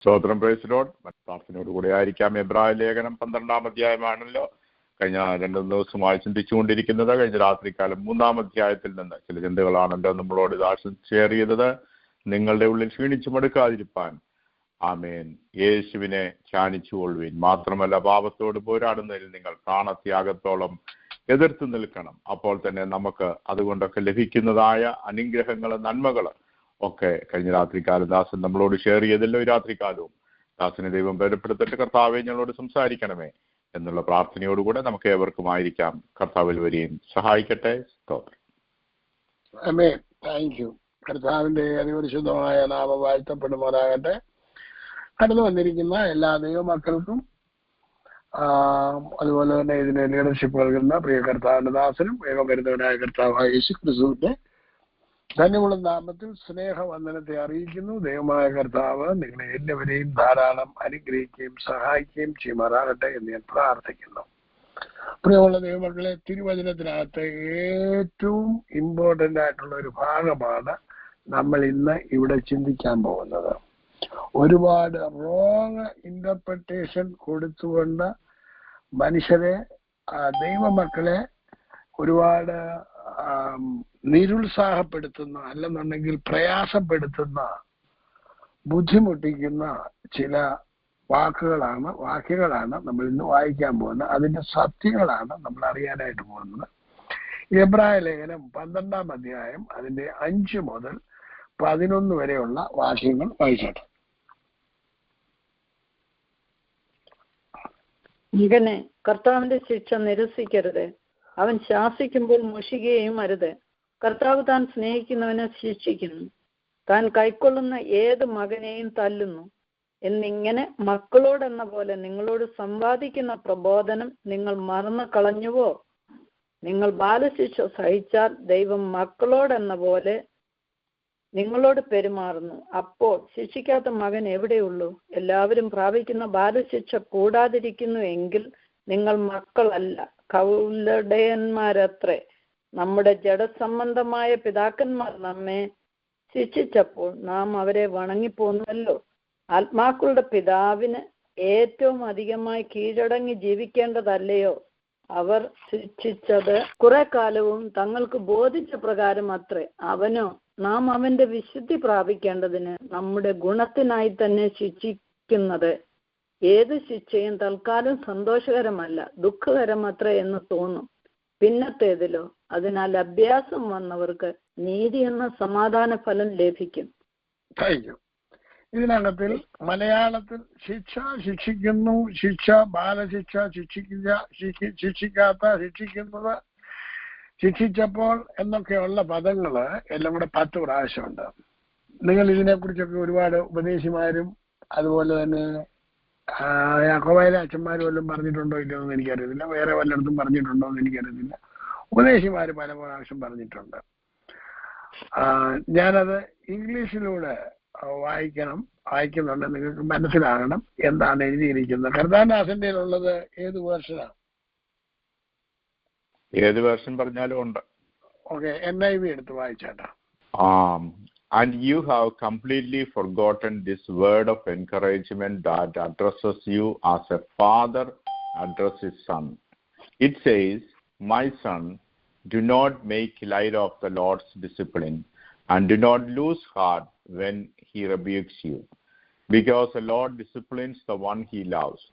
സ്തോത്രം. Praise Lord. പ്രാർത്ഥനയോടുകൂടി ആയിരിക്കാം. എബ്രായ ലേഖനം 12-ാം അധ്യായമാണല്ലോ കഴിഞ്ഞ 2 ദിവസമായി ചിന്തിച്ചുകൊണ്ടിരിക്കുന്നത്. കഴിഞ്ഞ രാത്രികാലം 3-ാം അധ്യായത്തിൽ നിന്ന് ചില ചിന്തകളാണല്ലോ നമ്മളോട് ദാസൻ ഷെയർ ചെയ്തത്. നിങ്ങളുടെ ഉള്ളിൽ ക്ഷീണിച്ചു മടുക്കാതിരിപ്പാൻ ആമേൻ യേശുവിനെ ധ്യാനിച്ചുകൊള്ളുവിൻ. മാത്രമല്ല പാപത്തോട് പോരാടുന്നതിൽ നിങ്ങൾ പ്രാണത്യാഗത്തോളം എതിർത്ത് നിൽക്കണം. അപ്പോൾ തന്നെ നമുക്ക് അതുകൊണ്ടൊക്കെ ലഭിക്കുന്നതായ അനുഗ്രഹങ്ങൾ, നന്മകൾ ഒക്കെ കഴിഞ്ഞ രാത്രികാലം ദാസൻ നമ്മളോട് ഷെയർ ചെയ്തല്ലോ. ഈ രാത്രികാലവും ദാസനെ ദൈവം ബലപ്പെടുത്തിട്ട് കർത്താവെ ഞങ്ങളോട് സംസാരിക്കണമേ എന്നുള്ള പ്രാർത്ഥനയോടുകൂടെ നമുക്ക് ഏവർക്കുമായിരിക്കാം. കർത്താവിൽ വരെയും സഹായിക്കട്ടെ. സ്തോത്രം. ആമേൻ. Thank you. കർത്താവിന്റെ അതിപരിശുദ്ധമായ നാമം വാഴ്ത്തപ്പെടുമാറാകട്ടെ. കടന്നു വന്നിരിക്കുന്ന എല്ലാ ദൈവമക്കൾക്കും അതുപോലെ തന്നെ ഇതിന് ലീഡർഷിപ്പ് നൽകുന്ന പ്രിയ കർത്താവിന്റെ ദാസനും വേഗമരുന്നവനായ കർത്താവായ യേശു ക്രിസ്തുവിന്റെ ധന്യമുള്ള നാമത്തിൽ സ്നേഹവന്ദനത്തെ അറിയിക്കുന്നു. ദൈവമായ കർത്താവ് നിങ്ങളെ എല്ലാവരെയും ധാരാളം അനുഗ്രഹിക്കുകയും സഹായിക്കുകയും ചെയ്യുമാറാകട്ടെ എന്ന് ഞാൻ പ്രാർത്ഥിക്കുന്നു. പ്രിയമുള്ള ദൈവമക്കളെ, തിരുവചനത്തിനകത്ത് ഏറ്റവും ഇമ്പോർട്ടന്റ് ആയിട്ടുള്ള ഒരു ഭാഗമാണ് നമ്മൾ ഇന്ന് ഇവിടെ ചിന്തിക്കാൻ പോകുന്നത്. ഒരുപാട് റോങ് ഇന്റർപ്രിട്ടേഷൻ കൊടുത്തുകൊണ്ട് മനുഷ്യരെ, ദൈവമക്കളെ ഒരുപാട് നിരുത്സാഹപ്പെടുത്തുന്ന, അല്ലെന്നുണ്ടെങ്കിൽ പ്രയാസപ്പെടുത്തുന്ന, ബുദ്ധിമുട്ടിക്കുന്ന ചില വാക്യങ്ങളാണ് നമ്മൾ ഇന്ന് വായിക്കാൻ പോകുന്നത്. അതിന്റെ സത്യങ്ങളാണ് നമ്മൾ അറിയാനായിട്ട് പോകുന്നത്. എബ്രായ ലേഖനം 12-ാം അധ്യായം അതിന്റെ 5 മുതൽ 11 വരെയുള്ള വാക്യങ്ങൾ വായിച്ചോട്ടെ. മകനെ, കർത്താവിന്റെ ശിക്ഷ നിരസിക്കരുത്. അവൻ ശാസിക്കുമ്പോൾ മുഷികയും അരുത്. കർത്താവ് താൻ സ്നേഹിക്കുന്നവനെ ശിക്ഷിക്കുന്നു. താൻ കൈക്കൊള്ളുന്ന ഏത് മകനെയും തല്ലുന്നു. എന്നിങ്ങനെ മക്കളോടെന്ന പോലെ നിങ്ങളോട് സമ്പാദിക്കുന്ന പ്രബോധനം നിങ്ങൾ മറന്നു കളഞ്ഞുവോ? നിങ്ങൾ ബാലശിക്ഷ സഹിച്ചാൽ ദൈവം മക്കളോടെന്ന പോലെ നിങ്ങളോട് പെരുമാറുന്നു. അപ്പോൾ ശിക്ഷിക്കാത്ത മകൻ എവിടെയുള്ളൂ? എല്ലാവരും പ്രാപിക്കുന്ന ബാലശിക്ഷ കൂടാതിരിക്കുന്നു എങ്കിൽ നിങ്ങൾ മക്കളല്ല, കൗലടയന്മാരത്രേ. നമ്മുടെ ജഡസംബന്ധമായ പിതാക്കന്മാർ നമ്മെ ശിക്ഷിച്ചപ്പോൾ നാം അവരെ വണങ്ങിപ്പോന്നുവല്ലോ. ആത്മാക്കളുടെ പിതാവിന് ഏറ്റവും അധികമായി കീഴടങ്ങി ജീവിക്കേണ്ടതല്ലയോ? അവർ ശിക്ഷിച്ചത് കുറെ കാലവും തങ്ങൾക്ക് ബോധിച്ച പ്രകാരം അത്രേ. അവനോ നാം അവന്റെ വിശുദ്ധി പ്രാപിക്കേണ്ടതിന് നമ്മുടെ ഗുണത്തിനായി തന്നെ ശിക്ഷിക്കുന്നത്. ഏത് ശിക്ഷയും തൽക്കാലം സന്തോഷകരമല്ല, ദുഃഖകരമത്രേ എന്ന് തോന്നും. പിന്നത്തേതിലോ അതിനാൽ അഭ്യാസം വന്നവർക്ക് നീതി എന്ന സമാധാന ഫലം ലഭിക്കും. ഇതിനകത്തിൽ മലയാളത്തിൽ ശിക്ഷ, ശിക്ഷിക്കുന്നു, ശിക്ഷ, ബാലശിക്ഷ, ശിക്ഷിക്കാത്ത, ശിക്ഷിക്കുന്നത്, ശിക്ഷിച്ചപ്പോൾ എന്നൊക്കെയുള്ള പദങ്ങള് എല്ലാം കൂടെ 10 പ്രാവശ്യമുണ്ട്. നിങ്ങൾ ഇതിനെക്കുറിച്ചൊക്കെ ഒരുപാട് ഉപദേശിമാരും അതുപോലെ തന്നെ യാക്കോബായിലെ അച്ഛന്മാരും വല്ലതും പറഞ്ഞിട്ടുണ്ടോ ഇല്ലയോ എന്ന് എനിക്കറിയത്തില്ല. വേറെ വല്ലയിടത്തും പറഞ്ഞിട്ടുണ്ടോ എന്ന് എനിക്കറിയത്തില്ല. ഉപദേശിമാര് പല പ്രാവശ്യം പറഞ്ഞിട്ടുണ്ട്. ഞാനത് ഇംഗ്ലീഷിലൂടെ വായിക്കുന്നുണ്ട്. നിങ്ങൾക്ക് മനസ്സിലാകണം എന്താണ് എഴുതിയിരിക്കുന്നത്. കർത്താദാസന്റെ ഉള്ളത് ഏത് വേർഷനാണ്? ഏത് വേർഷൻ പറഞ്ഞാലും ഉണ്ട്. ഓക്കെ, NIV എടുത്ത് വായിച്ചാട്ടാ. And you have completely forgotten this word of encouragement that addresses you as a father addresses his son. It says, "My son, do not make light of the Lord's discipline, and do not lose heart when he rebukes you. Because the Lord disciplines the one he loves,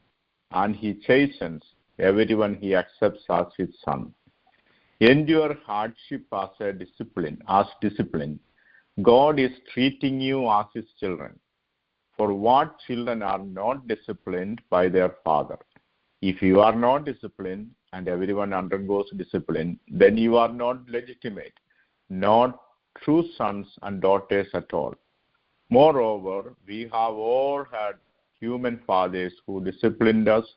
and he chastens everyone he accepts as his son. Endure hardship as discipline. God is treating you as his children. For what children are not disciplined by their father? If you are not disciplined, and everyone undergoes discipline, then you are not legitimate, not true sons and daughters at all. Moreover, we have all had human fathers who disciplined us,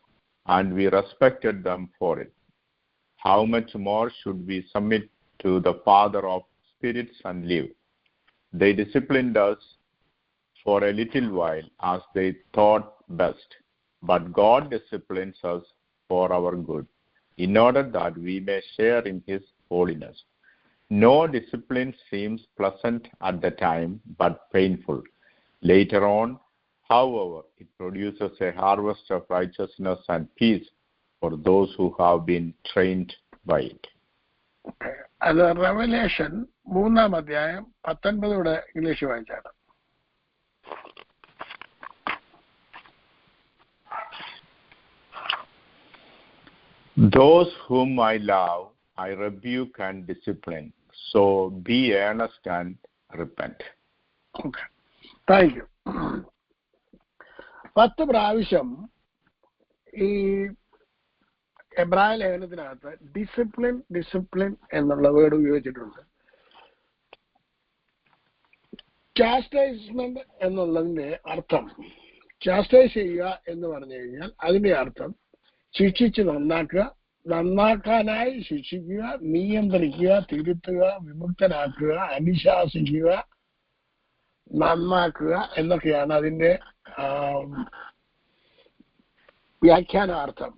and we respected them for it. How much more should we submit to the Father of spirits and live? They disciplined us for a little while as they thought best, but God disciplines us for our good, in order that we may share in his holiness. No discipline seems pleasant at the time, but painful. Later on, However, it produces a harvest of righteousness and peace for those who have been trained by it. അത് revelation 3-ാം അധ്യായം 19 English വായിച്ചാണ്. Those whom I love, I rebuke and discipline. So be earnest and repent. Okay. Thank you. 10 പ്രാവശ്യം ഈ എബ്രായ ലേഖനത്തിനകത്ത് discipline എന്നുള്ള word ഉപയോഗിച്ചിട്ടുണ്ട്. ചാസ്റ്റൈസ്മെന്റ് എന്നുള്ളതിന്റെ അർത്ഥം, chastise ചെയ്യുക എന്ന് പറഞ്ഞു കഴിഞ്ഞാൽ അതിന്റെ അർത്ഥം ശിക്ഷിച്ച് നന്നാക്കുക, നന്നാക്കാനായി ശിക്ഷിക്കുക, നിയന്ത്രിക്കുക, തിരുത്തുക, വിമുക്തനാക്കുക, അനുശാസിക്കുക, നന്നാക്കുക എന്നൊക്കെയാണ് അതിന്റെ വ്യാഖ്യാനാർത്ഥം.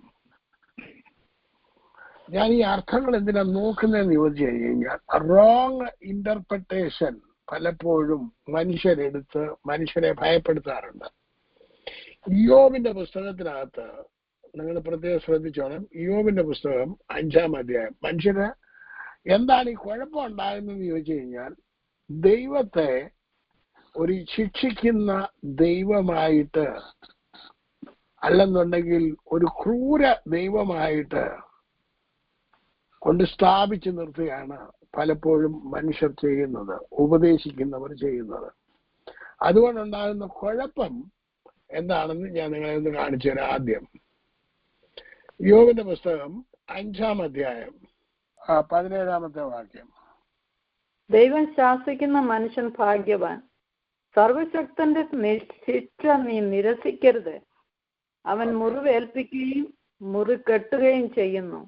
ഞാൻ ഈ അർത്ഥങ്ങൾ എന്തിനാ നോക്കുന്നതെന്ന് ചോദിച്ചു കഴിഞ്ഞാൽ, റോങ് ഇന്റർപ്രിട്ടേഷൻ പലപ്പോഴും മനുഷ്യരെടുത്ത് മനുഷ്യരെ ഭയപ്പെടുത്താറുണ്ട്. ഇയ്യോബിന്റെ പുസ്തകത്തിനകത്ത് നിങ്ങൾ പ്രത്യേകം ശ്രദ്ധിച്ചോണം. ഇയ്യോബിന്റെ പുസ്തകം 5-ാം അധ്യായം. മനുഷ്യന് എന്താണ് ഈ കുഴപ്പം ഉണ്ടാകുന്നതെന്ന് ചോദിച്ചു കഴിഞ്ഞാൽ, ദൈവത്തെ ഒരു ശിക്ഷിക്കുന്ന ദൈവമായിട്ട് അല്ലെന്നുണ്ടെങ്കിൽ ഒരു ക്രൂര ദൈവമായിട്ട് കൊണ്ട് സ്ഥാപിച്ചു നിർത്തുകയാണ് പലപ്പോഴും മനുഷ്യർ ചെയ്യുന്നത്, ഉപദേശിക്കുന്നവർ ചെയ്യുന്നത്. അതുകൊണ്ടുണ്ടാകുന്ന കുഴപ്പം എന്താണെന്ന് ഞാൻ നിങ്ങളെ ഒന്ന് കാണിച്ചു തരാം. ആദ്യം യോബിന്റെ പുസ്തകം 5-ാം അധ്യായം 17-ാമത്തെ വാക്യം. ദൈവം ശാസിക്കുന്ന മനുഷ്യൻ ഭാഗ്യവാൻ, സർവശക്തന്റെ ശിക്ഷ നീ നിരസിക്കരുത്. അവൻ മുറിവേൽപ്പിക്കുകയും മുറികെട്ടുകയും ചെയ്യുന്നു,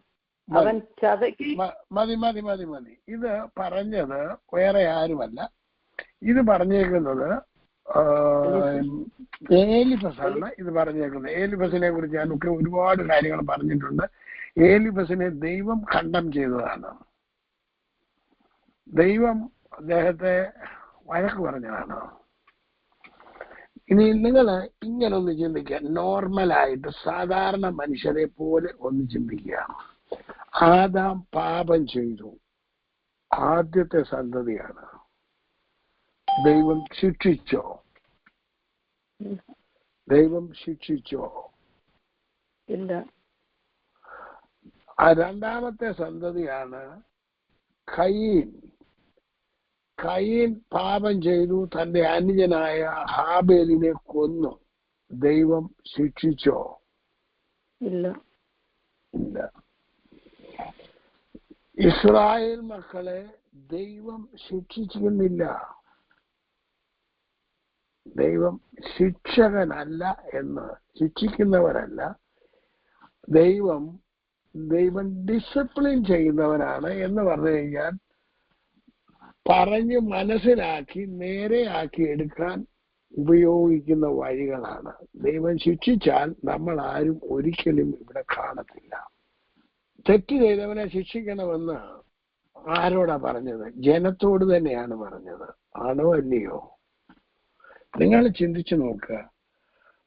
അവൻ ചതയ്ക്കുകയും. മതി. ഇത് പറഞ്ഞത് വേറെ ആരുമല്ല, ഇത് പറഞ്ഞേക്കുന്നത് ഏലിഫസാണ്. ഇത് പറഞ്ഞേക്കുന്നത് ഏലിഫസിനെ കുറിച്ച് ഞാനൊക്കെ ഒരുപാട് കാര്യങ്ങൾ പറഞ്ഞിട്ടുണ്ട്. ഏലിഫസിനെ ദൈവം ഖണ്ഡം ചെയ്തതാണ്. ദൈവം അദ്ദേഹത്തെ വഴക്ക് പറഞ്ഞതാണ്. ഇനി നിങ്ങൾ ഇങ്ങനെ ഒന്ന് ചിന്തിക്കുക, നോർമലായിട്ട് സാധാരണ മനുഷ്യരെ പോലെ ഒന്ന് ചിന്തിക്കുക. ആദാം പാപം ചെയ്തു, ആദ്യത്തെ സന്തതിയാണ്. ദൈവം ശിക്ഷിച്ചോ? ദൈവം ശിക്ഷിച്ചോ? ഇല്ല. ആ രണ്ടാമത്തെ സന്തതിയാണ് കയീൻ. കയീൻ പാപം ചെയ്തു, തന്റെ അനുജനായ ഹാബേലിനെ കൊന്നു. ദൈവം ശിക്ഷിച്ചോ? ഇല്ല. ഇല്ല. ഇസ്രായേൽ മക്കളെ ദൈവം ശിക്ഷിച്ചിരുന്നില്ല. ദൈവം ശിക്ഷകനല്ല, എന്ന് ശിക്ഷിക്കുന്നവരല്ല. ദൈവം ഡിസിപ്ലിൻ ചെയ്യുന്നവനാണ് എന്ന് പറഞ്ഞു കഴിഞ്ഞാൽ പറഞ്ഞ് മനസ്സിലാക്കി നേരെയാക്കി എടുക്കാൻ ഉപയോഗിക്കുന്ന വഴികളാണ്. ദൈവം ശിക്ഷിച്ചാൽ നമ്മൾ ആരും ഒരിക്കലും ഇവിടെ കാണത്തില്ല. തെറ്റ് ചെയ്തവനെ ശിക്ഷിക്കണമെന്ന് ആരോടാ പറഞ്ഞത്? ജനത്തോട് തന്നെയാണ് പറഞ്ഞത്. ആണോ അല്ലയോ? നിങ്ങൾ ചിന്തിച്ചു നോക്കുക.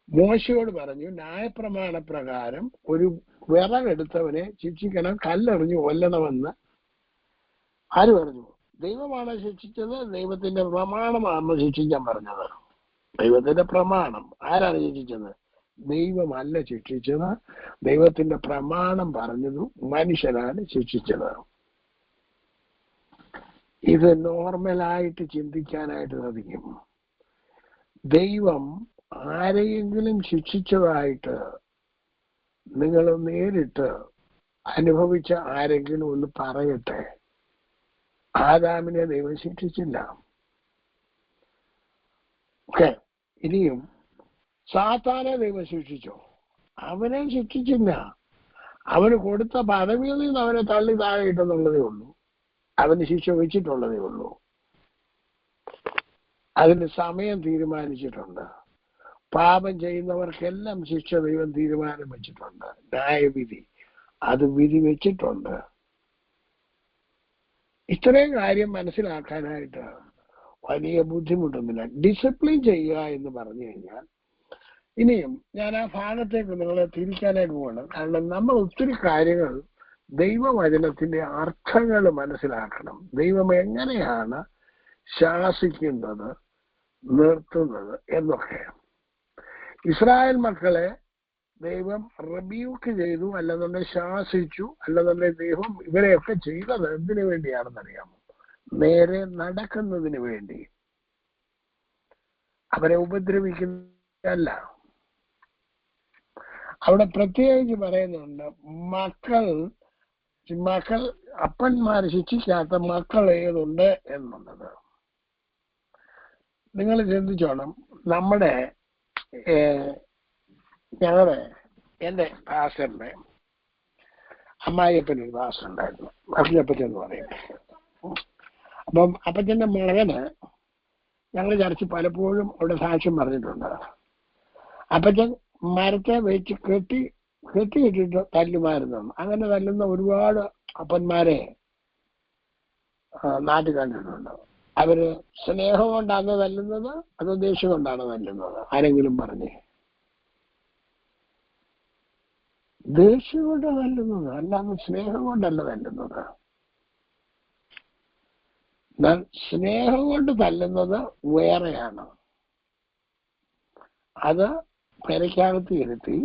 മോശയോട് പറഞ്ഞു, ന്യായപ്രമാണ പ്രകാരം ഒരു വിറകെടുത്തവനെ ശിക്ഷിക്കണം, കല്ലെറിഞ്ഞു കൊല്ലണമെന്ന് ആര് പറഞ്ഞു? ദൈവമാണ് ശിക്ഷിച്ചത്. ദൈവത്തിന്റെ പ്രമാണമാണ് ശിക്ഷിക്കാൻ പറഞ്ഞത്. ദൈവത്തിന്റെ പ്രമാണം. ആരാണ് ശിക്ഷിച്ചത്? ദൈവമല്ല ശിക്ഷിച്ചത്. ദൈവത്തിന്റെ പ്രമാണം പറഞ്ഞത് മനുഷ്യനാണ് ശിക്ഷിച്ചത്. ഇത് നോർമലായിട്ട് ചിന്തിക്കാനായിട്ട് സാധിക്കും. ദൈവം ആരെയെങ്കിലും ശിക്ഷിച്ചതായിട്ട് നിങ്ങൾ നേരിട്ട് അനുഭവിച്ച ആരെങ്കിലും ഒന്ന് പറയട്ടെ. ആദാമിനെ ദൈവം ശിക്ഷിച്ചില്ല. ഓക്കെ. ഇനിയും സാത്താനെ ദൈവം ശിക്ഷിച്ചോ? അവനെ ശിക്ഷിച്ചില്ല. അവന് കൊടുത്ത പദവിയിൽ നിന്ന് അവനെ തള്ളി താഴെ ഇട്ടെന്നുള്ളതേ ഉള്ളൂ. അവന് ശിക്ഷ വെച്ചിട്ടുള്ളതേ ഉള്ളൂ. അതിന് സമയം തീരുമാനിച്ചിട്ടുണ്ട്. പാപം ചെയ്യുന്നവർക്കെല്ലാം ശിക്ഷ ദൈവം തീരുമാനം വെച്ചിട്ടുണ്ട്. ന്യായവിധി അത് വിധി വെച്ചിട്ടുണ്ട്. ഇത്രയും കാര്യം മനസ്സിലാക്കാനായിട്ട് വലിയ ബുദ്ധിമുട്ടൊന്നുമില്ല. ഡിസിപ്ലിൻ ചെയ്യുക എന്ന് പറഞ്ഞു കഴിഞ്ഞാൽ ഇനിയും ഞാൻ ആ ഭാഗത്തേക്ക് നിങ്ങളെ തിരിക്കാനായിട്ട് പോകണം. കാരണം നമ്മൾ ഒത്തിരി കാര്യങ്ങൾ ദൈവവചനത്തിന്റെ അർത്ഥങ്ങൾ മനസ്സിലാക്കണം. ദൈവം എങ്ങനെയാണ് ശാസിക്കുന്നത്, നിർത്തുന്നത് എന്നൊക്കെ. ഇസ്രായേൽ മക്കളെ ദൈവം റിബ്യൂക്ക് ചെയ്തു, അല്ലെന്നുണ്ടെങ്കിൽ ശാസിച്ചു, അല്ലെന്നുണ്ടെങ്കിൽ ദൈവം ഇവരെയൊക്കെ ചെയ്തത് എന്തിനു വേണ്ടിയാണെന്നറിയാമോ? നേരെ നടക്കുന്നതിന് വേണ്ടി, അവരെ ഉപദ്രവിക്കുന്നതല്ല. അവിടെ പ്രത്യേകിച്ച് പറയുന്നുണ്ട്, മക്കൾ അപ്പന്മാർ ശിക്ഷിക്കാത്ത മക്കൾ ഏതുണ്ട് എന്നുള്ളത്. നിങ്ങൾ ചിന്തിച്ചോണം. എൻ്റെ പാസ്റ്ററിന്റെ അമ്മായിയപ്പനൊരു പാസ്റ്റർ ഉണ്ടായിരുന്നു, അപ്പച്ചൻ എന്ന് പറയും. അപ്പം അപ്പച്ചന്റെ മകന് ഞങ്ങൾ ചർച്ച പലപ്പോഴും അവിടെ സാക്ഷ്യം പറഞ്ഞിട്ടുണ്ട്. അപ്പച്ചൻ മരത്തെ വെച്ച് കെട്ടിയിട്ടിട്ട് തല്ലുമായിരുന്നു. അങ്ങനെ തല്ലുന്ന ഒരുപാട് അപ്പന്മാരെ നാട്ടിൽ കണ്ടിട്ടുണ്ട്. അവര് സ്നേഹം കൊണ്ടാണ് തല്ലുന്നത് അതോ ദേഷ്യം കൊണ്ടാണ് തല്ലുന്നത്? ആരെങ്കിലും പറഞ്ഞേ? ദേഷ്യം കൊണ്ട് തല്ലുന്നത്, അല്ലാതെ സ്നേഹം കൊണ്ടല്ല തല്ലുന്നത്. സ്നേഹം കൊണ്ട് തല്ലുന്നത് വേറെയാണ്. അത് പെരയ്ക്കകത്ത് ഇരുത്തി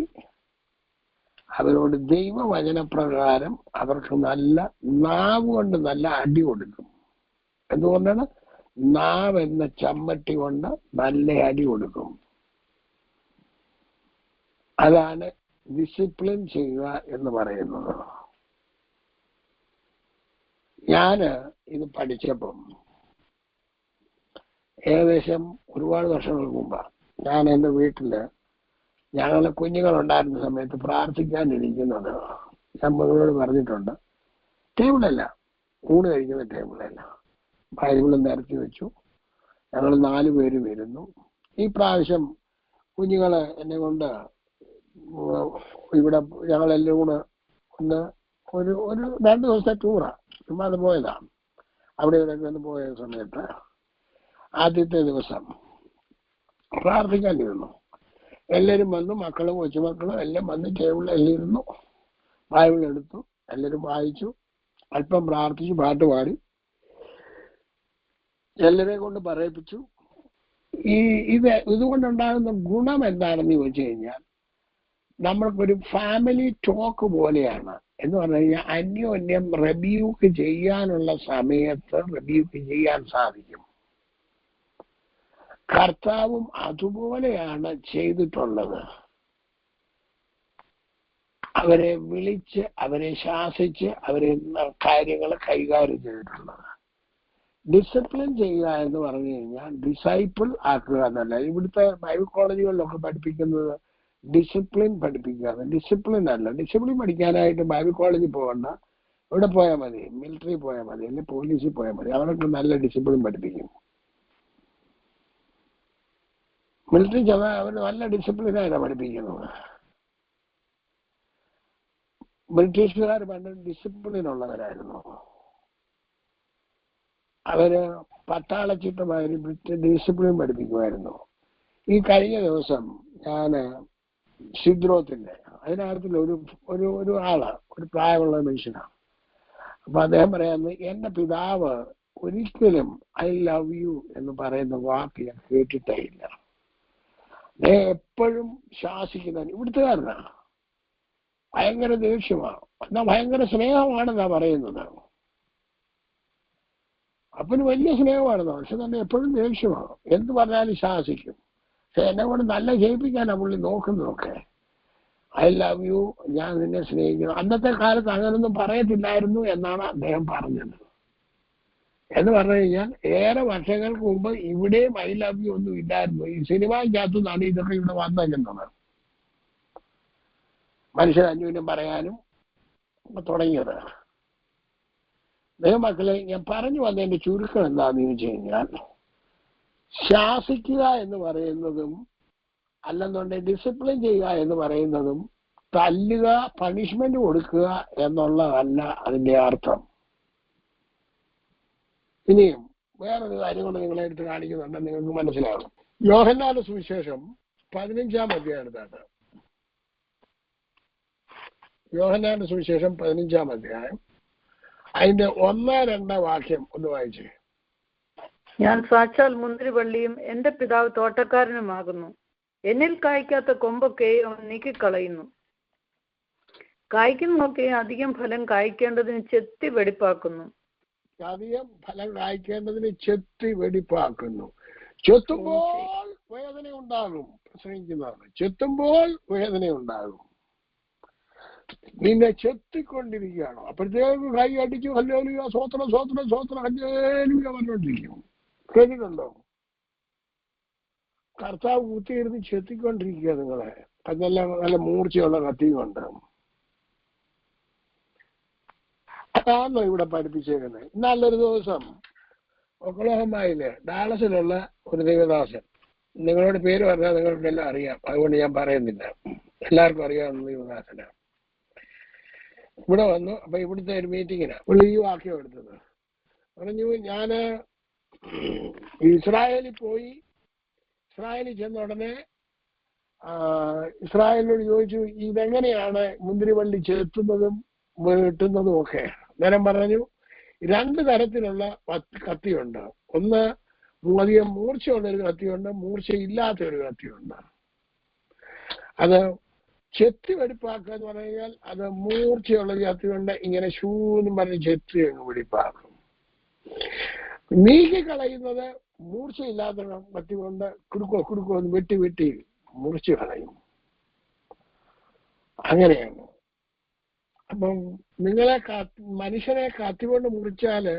അവരോട് ദൈവവചനപ്രകാരം അവർക്ക് നല്ല നാവ് കൊണ്ട് നല്ല അടി കൊടുക്കും. എന്തുകൊണ്ടാണ്? നാവ് എന്ന ചമ്മട്ടി കൊണ്ട് നല്ല അടി കൊടുക്കും. അതാണ് ഡിസിപ്ലിൻ ചെയ്യുക എന്ന് പറയുന്നത്. ഞാന് ഇത് പഠിച്ചപ്പം ഏകദേശം ഒരുപാട് വർഷങ്ങൾക്ക് മുമ്പാണ്. ഞാൻ എൻ്റെ വീട്ടില് ഞങ്ങളെ കുഞ്ഞുങ്ങളുണ്ടായിരുന്ന സമയത്ത് പ്രാർത്ഥിക്കാനിരിക്കുന്നത് ഞാൻ മകളോട് പറഞ്ഞിട്ടുണ്ട്. ടേബിളല്ല, ഊണ് കഴിക്കുന്ന ടേബിളല്ല, ബൈബിൾ നിരത്തി വെച്ചു. ഞങ്ങൾ 4 പേര് വരുന്നു. ഈ പ്രാവശ്യം കുഞ്ഞുങ്ങള് എന്നെ കൊണ്ട് ഇവിടെ ഞങ്ങളെല്ലാം കൂടെ ഒരു 2 ദിവസത്തെ ടൂറാണ്, ചുമ്മാ അത് പോയതാണ്. അവിടെ ഇവിടെയൊക്കെ ഒന്ന് പോയ സമയത്ത് ആദ്യത്തെ ദിവസം പ്രാർത്ഥിക്കാനിരുന്നു. എല്ലാവരും വന്നു, മക്കളും കൊച്ചുമക്കളും എല്ലാം വന്ന് ടേബിളിൽ എല്ലാം ഇരുന്നു. ബൈബിൾ എടുത്തു, എല്ലാവരും വായിച്ചു, അല്പം പ്രാർത്ഥിച്ചു, പാട്ട് പാടി, എല്ലാവരെയും കൊണ്ട് പറയിപ്പിച്ചു. ഇതുകൊണ്ടുണ്ടാകുന്ന ഗുണം എന്താണെന്ന് ചോദിച്ചു കഴിഞ്ഞാൽ, നമ്മൾക്കൊരു ഫാമിലി ടോക്ക് പോലെയാണ്. എന്ന് പറഞ്ഞു കഴിഞ്ഞാൽ അന്യോന്യം റിബ്യൂക്ക് ചെയ്യാനുള്ള സമയത്ത് റിബ്യൂക്ക് ചെയ്യാൻ സാധിക്കും. കർത്താവും അതുപോലെയാണ് ചെയ്തിട്ടുള്ളത്. അവരെ വിളിച്ച്, അവരെ ശാസിച്ച്, അവരെ കാര്യങ്ങൾ കൈകാര്യം ചെയ്തിട്ടുള്ളത്. ഡിസിപ്ലിൻ ചെയ്യുക എന്ന് പറഞ്ഞു കഴിഞ്ഞാൽ ഡിസൈപ്പിൾ ആക്കുക എന്നല്ല. ഇവിടുത്തെ ബൈബിൾ കോളേജുകളിലൊക്കെ പഠിപ്പിക്കുന്നത് ഡിസിപ്ലിൻ പഠിപ്പിക്കുക. ഡിസിപ്ലിൻ അല്ല. ഡിസിപ്ലിൻ പഠിക്കാനായിട്ട് ബൈബിൾ കോളേജിൽ പോകണ്ട, ഇവിടെ പോയാൽ മതി, മിലിറ്ററി പോയാൽ മതി, അല്ലെങ്കിൽ പോലീസിൽ പോയാൽ മതി. അവരൊക്കെ നല്ല ഡിസിപ്ലിൻ പഠിപ്പിക്കും. മിലിറ്ററി ചെന്നാൽ അവർ നല്ല ഡിസിപ്ലിനായിട്ടാണ് പഠിപ്പിക്കുന്നത്. ബ്രിട്ടീഷുകാർ പണ്ട് ഡിസിപ്ലിൻ ഉള്ളവരായിരുന്നു. അവര് പട്ടാളച്ചിട്ടമാതിരി ഡിസിപ്ലിൻ പഠിപ്പിക്കുമായിരുന്നു. ഈ കഴിഞ്ഞ ദിവസം ഞാൻ സിദ്രോത്തിന്റെ അതിനകത്തിൽ ഒരു ആള്, ഒരു പ്രായമുള്ള മനുഷ്യനാണ്. അപ്പൊ അദ്ദേഹം പറയാന്ന്, എന്റെ പിതാവ് ഒരിക്കലും ഐ ലവ് യു എന്ന് പറയുന്ന വാക്ക് ഞാൻ കേട്ടിട്ടേ ഇല്ല. എപ്പോഴും ശാസിക്കുന്ന ഇവിടുത്തുകാരനാണ്. ഭയങ്കര ദേഷ്യമാണ്, എന്നാ ഭയങ്കര സ്നേഹമാണെന്നാ പറയുന്നത്. അപ്പന് വലിയ സ്നേഹമാണെന്നോ, പക്ഷെ തന്നെ എപ്പോഴും ദേഷ്യമാണ്. എന്ത് പറഞ്ഞാലും ശാസിക്കും. പക്ഷെ എന്നെ കൊണ്ട് നല്ല ജയിപ്പിക്കാനാണ് പുള്ളി നോക്കുന്നതൊക്കെ. ഐ ലവ് യു, ഞാൻ നിന്നെ സ്നേഹിക്കുന്നു. അന്നത്തെ കാലത്ത് അങ്ങനൊന്നും പറയത്തില്ലായിരുന്നു എന്നാണ് അദ്ദേഹം പറഞ്ഞത്. എന്ന് പറഞ്ഞു കഴിഞ്ഞാൽ ഏറെ വർഷങ്ങൾക്ക് മുമ്പ് ഇവിടെയും ഐ ലവ് യു ഒന്നും ഇല്ലായിരുന്നു. ഈ സിനിമയ്ക്കകത്തു നിന്നാണ് ഇതൊക്കെ ഇവിടെ വന്നിരുന്നത്. മനുഷ്യർ അന്യോന്യം പറയാനും തുടങ്ങിയത്. ദൈവമക്കളെ, ഞാൻ പറഞ്ഞു വന്നതിന്റെ ചുരുക്കം എന്താണെന്ന് ചോദിച്ചു കഴിഞ്ഞാൽ, ശാസിക്കുക എന്ന് പറയുന്നതും അല്ലെന്നുണ്ടെങ്കിൽ ഡിസിപ്ലിൻ ചെയ്യുക എന്ന് പറയുന്നതും തല്ലുക, പണിഷ്മെന്റ് കൊടുക്കുക എന്നുള്ളതല്ല അതിന്റെ അർത്ഥം. ഇനിയും വേറൊരു കാര്യം കൊണ്ട് നിങ്ങളെ എടുത്ത് കാണിക്കുന്നുണ്ട്, നിങ്ങൾക്ക് മനസ്സിലാകും. യോഹന്നാന്റെ സുവിശേഷം 15-ാം അധ്യായം എടുത്താണ്. യോഹന്നാന്റെ സുവിശേഷം 15-ാം അധ്യായം അതിന്റെ 1-2 വാക്യം ഒന്ന് വായിച്ചേ. ഞാൻ സാക്ഷാൽ മുന്തിരിവള്ളിയും എന്റെ പിതാവ് തോട്ടക്കാരനുമാകുന്നു. എന്നിൽ കായ്ക്കാത്ത കൊമ്പൊക്കെ നീക്കിക്കളയുന്നു. കായ്ക്കുന്നതൊക്കെ അധികം ഫലം കായ്ക്കേണ്ടതിന് ചെത്തി വെടിപ്പാക്കുന്നു. അധികം ഫലം കായ്ക്കേണ്ടതിന് ചെത്തി വെടിപ്പാക്കുന്നു. ചെത്തുമ്പോൾ വേദന ഉണ്ടാകും. പ്രസംഗിക്കുന്നതാണ്. ചെത്തുമ്പോൾ വേദന ഉണ്ടാകും. നിന്നെ ചെത്തിക്കൊണ്ടിരിക്കുകയാണോ? അപ്പോഴത്തേക്ക് കൈ അടിച്ചു ഹല്ലേലൂയ സ്വോത്രം സ്വോത്രം സ്വോത്രം ഹല്ലേലൂയ പറഞ്ഞോണ്ടിരിക്കും. കേട്ടിട്ടുണ്ടോ? കർത്താവ് കുത്തിയിരുന്ന് ചെത്തിക്കൊണ്ടിരിക്കുക നിങ്ങളെ. നല്ല മൂർച്ചയുള്ള കത്തിയും ഉണ്ട്. അതാണോ ഇവിടെ പഠിപ്പിച്ചേക്കുന്നത്? നല്ലൊരു ദിവസം ഒക്ലഹോമയിലെ ഡാളസിലുള്ള ഒരു ദൈവദാസൻ, നിങ്ങളോട് പേര് പറഞ്ഞാൽ നിങ്ങൾക്കെല്ലാം അറിയാം, അതുകൊണ്ട് ഞാൻ പറയുന്നില്ല, എല്ലാവർക്കും അറിയാവുന്ന ദൈവദാസനാണ്. ഇവിടെ വന്നു. അപ്പൊ ഇവിടുത്തെ ഒരു മീറ്റിങ്ങിനാണ് ഈ വാക്യം എടുത്തത്. പറഞ്ഞു, ഞാന് ഇസ്രായേലിൽ പോയി. ഇസ്രായേലിൽ ചെന്ന ഉടനെ ഇസ്രായേലിനോട് ചോദിച്ചു, ഇതെങ്ങനെയാണ് മുന്തിരിവള്ളി ചെത്തുന്നതും വെട്ടുന്നതും ഒക്കെ. നേരം പറഞ്ഞു, 2 തരത്തിലുള്ള കത്തിയുണ്ട്. ഒന്ന് അധികം മൂർച്ചയുള്ളൊരു കത്തിയുണ്ട്, മൂർച്ചയില്ലാത്തൊരു കത്തിയുണ്ട്. അത് ചെത്തി വെടിപ്പാക്കുക എന്ന് പറഞ്ഞു കഴിഞ്ഞാൽ അത് മൂർച്ചയുള്ളൊരു കത്തി കൊണ്ട് ഇങ്ങനെ ഷൂന്നും പറഞ്ഞ് ചെത്തി അങ്ങ് വെടിപ്പാക്കും. നീക്കിക്കളയുന്നത് മൂർച്ചയില്ലാത്ത കത്തി കൊണ്ട് കുടുക്കോ വെട്ടി വെട്ടി മുറിച്ച് കളയും. അങ്ങനെയാണ്. അപ്പം നിങ്ങളെ മനുഷ്യനെ കത്തികൊണ്ട് മുറിച്ചാല്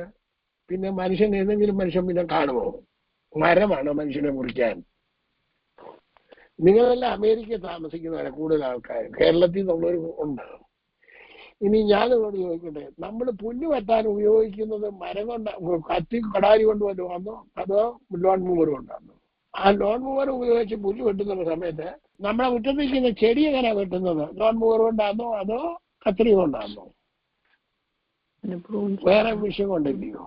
പിന്നെ ഏതെങ്കിലും മനുഷ്യൻ പിന്നെ കാണുമോ? മരമാണ് മനുഷ്യനെ മുറിക്കാൻ. നിങ്ങളെല്ലാം അമേരിക്കയിൽ താമസിക്കുന്നവരെ കൂടുതൽ ആൾക്കാർ, കേരളത്തിൽ നിന്നുള്ളവർ ഉണ്ട്. ഇനി ഞാൻ നിങ്ങളോട് ചോദിക്കട്ടെ, നമ്മൾ പുല്ല് വെട്ടാൻ ഉപയോഗിക്കുന്നത് മരം കൊണ്ട് കത്തി കടാരി കൊണ്ട് വല്ലതും അതോ ലോൺ മൂവർ കൊണ്ടാണോ? ആ ലോൺ മൂവർ ഉപയോഗിച്ച് പുല്ല് വെട്ടുന്ന സമയത്ത് നമ്മളെ മുറ്റത്തിരിക്കുന്ന ചെടി എങ്ങനെ വെട്ടുന്നത്? ലോൺ മൂവർ കൊണ്ടാണോ അതോ കത്രി കൊണ്ടാണോ? വേറെ മിഷൻ കൊണ്ടില്ലയോ?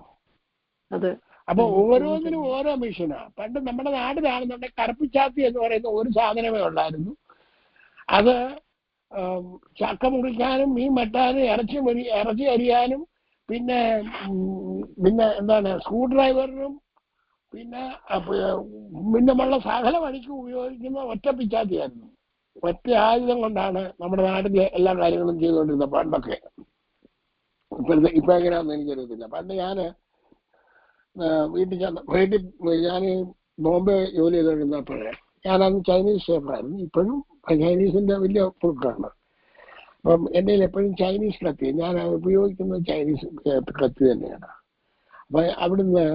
അപ്പൊ ഓരോന്നിനും ഓരോ മിഷനാ. പണ്ട് നമ്മുടെ നാട്ടിലാണെന്നുണ്ടെങ്കിൽ കറുപ്പിച്ചാത്തി എന്ന് പറയുന്ന ഒരു സാധനമേ ഉള്ളായിരുന്നു. അത് ചക്ക മുറിക്കാനും മീൻ വെട്ടാനും ഇറച്ചി അരിയാനും പിന്നെ എന്താണ് സ്ക്രൂ ഡ്രൈവറിനും പിന്നെ സകല പണിക്കും ഉപയോഗിക്കുന്ന ഒറ്റ പിച്ചാത്തിയായിരുന്നു. ഒറ്റ ആയുധം കൊണ്ടാണ് നമ്മുടെ നാട്ടിലെ എല്ലാ കാര്യങ്ങളും ചെയ്തുകൊണ്ടിരുന്നത് പണ്ടൊക്കെ. ഇപ്പൊ എങ്ങനെയാണെന്ന് എനിക്കറിയത്തില്ല. പണ്ട് ഞാൻ ഞാൻ ബോംബെ ജോലി ചെയ്തുകൊണ്ടിരുന്നപ്പോഴേ ഞാനന്ന് ചൈനീസ് ഷേഫായിരുന്നു. ഇപ്പോഴും ചൈനീസിന്റെ വലിയ പുഴുക്കാണ്. അപ്പം എൻ്റെ എപ്പോഴും ചൈനീസ് കത്തി, ഞാൻ ഉപയോഗിക്കുന്നത് ചൈനീസ് കത്തി തന്നെയാണ്. അപ്പൊ അവിടുന്ന്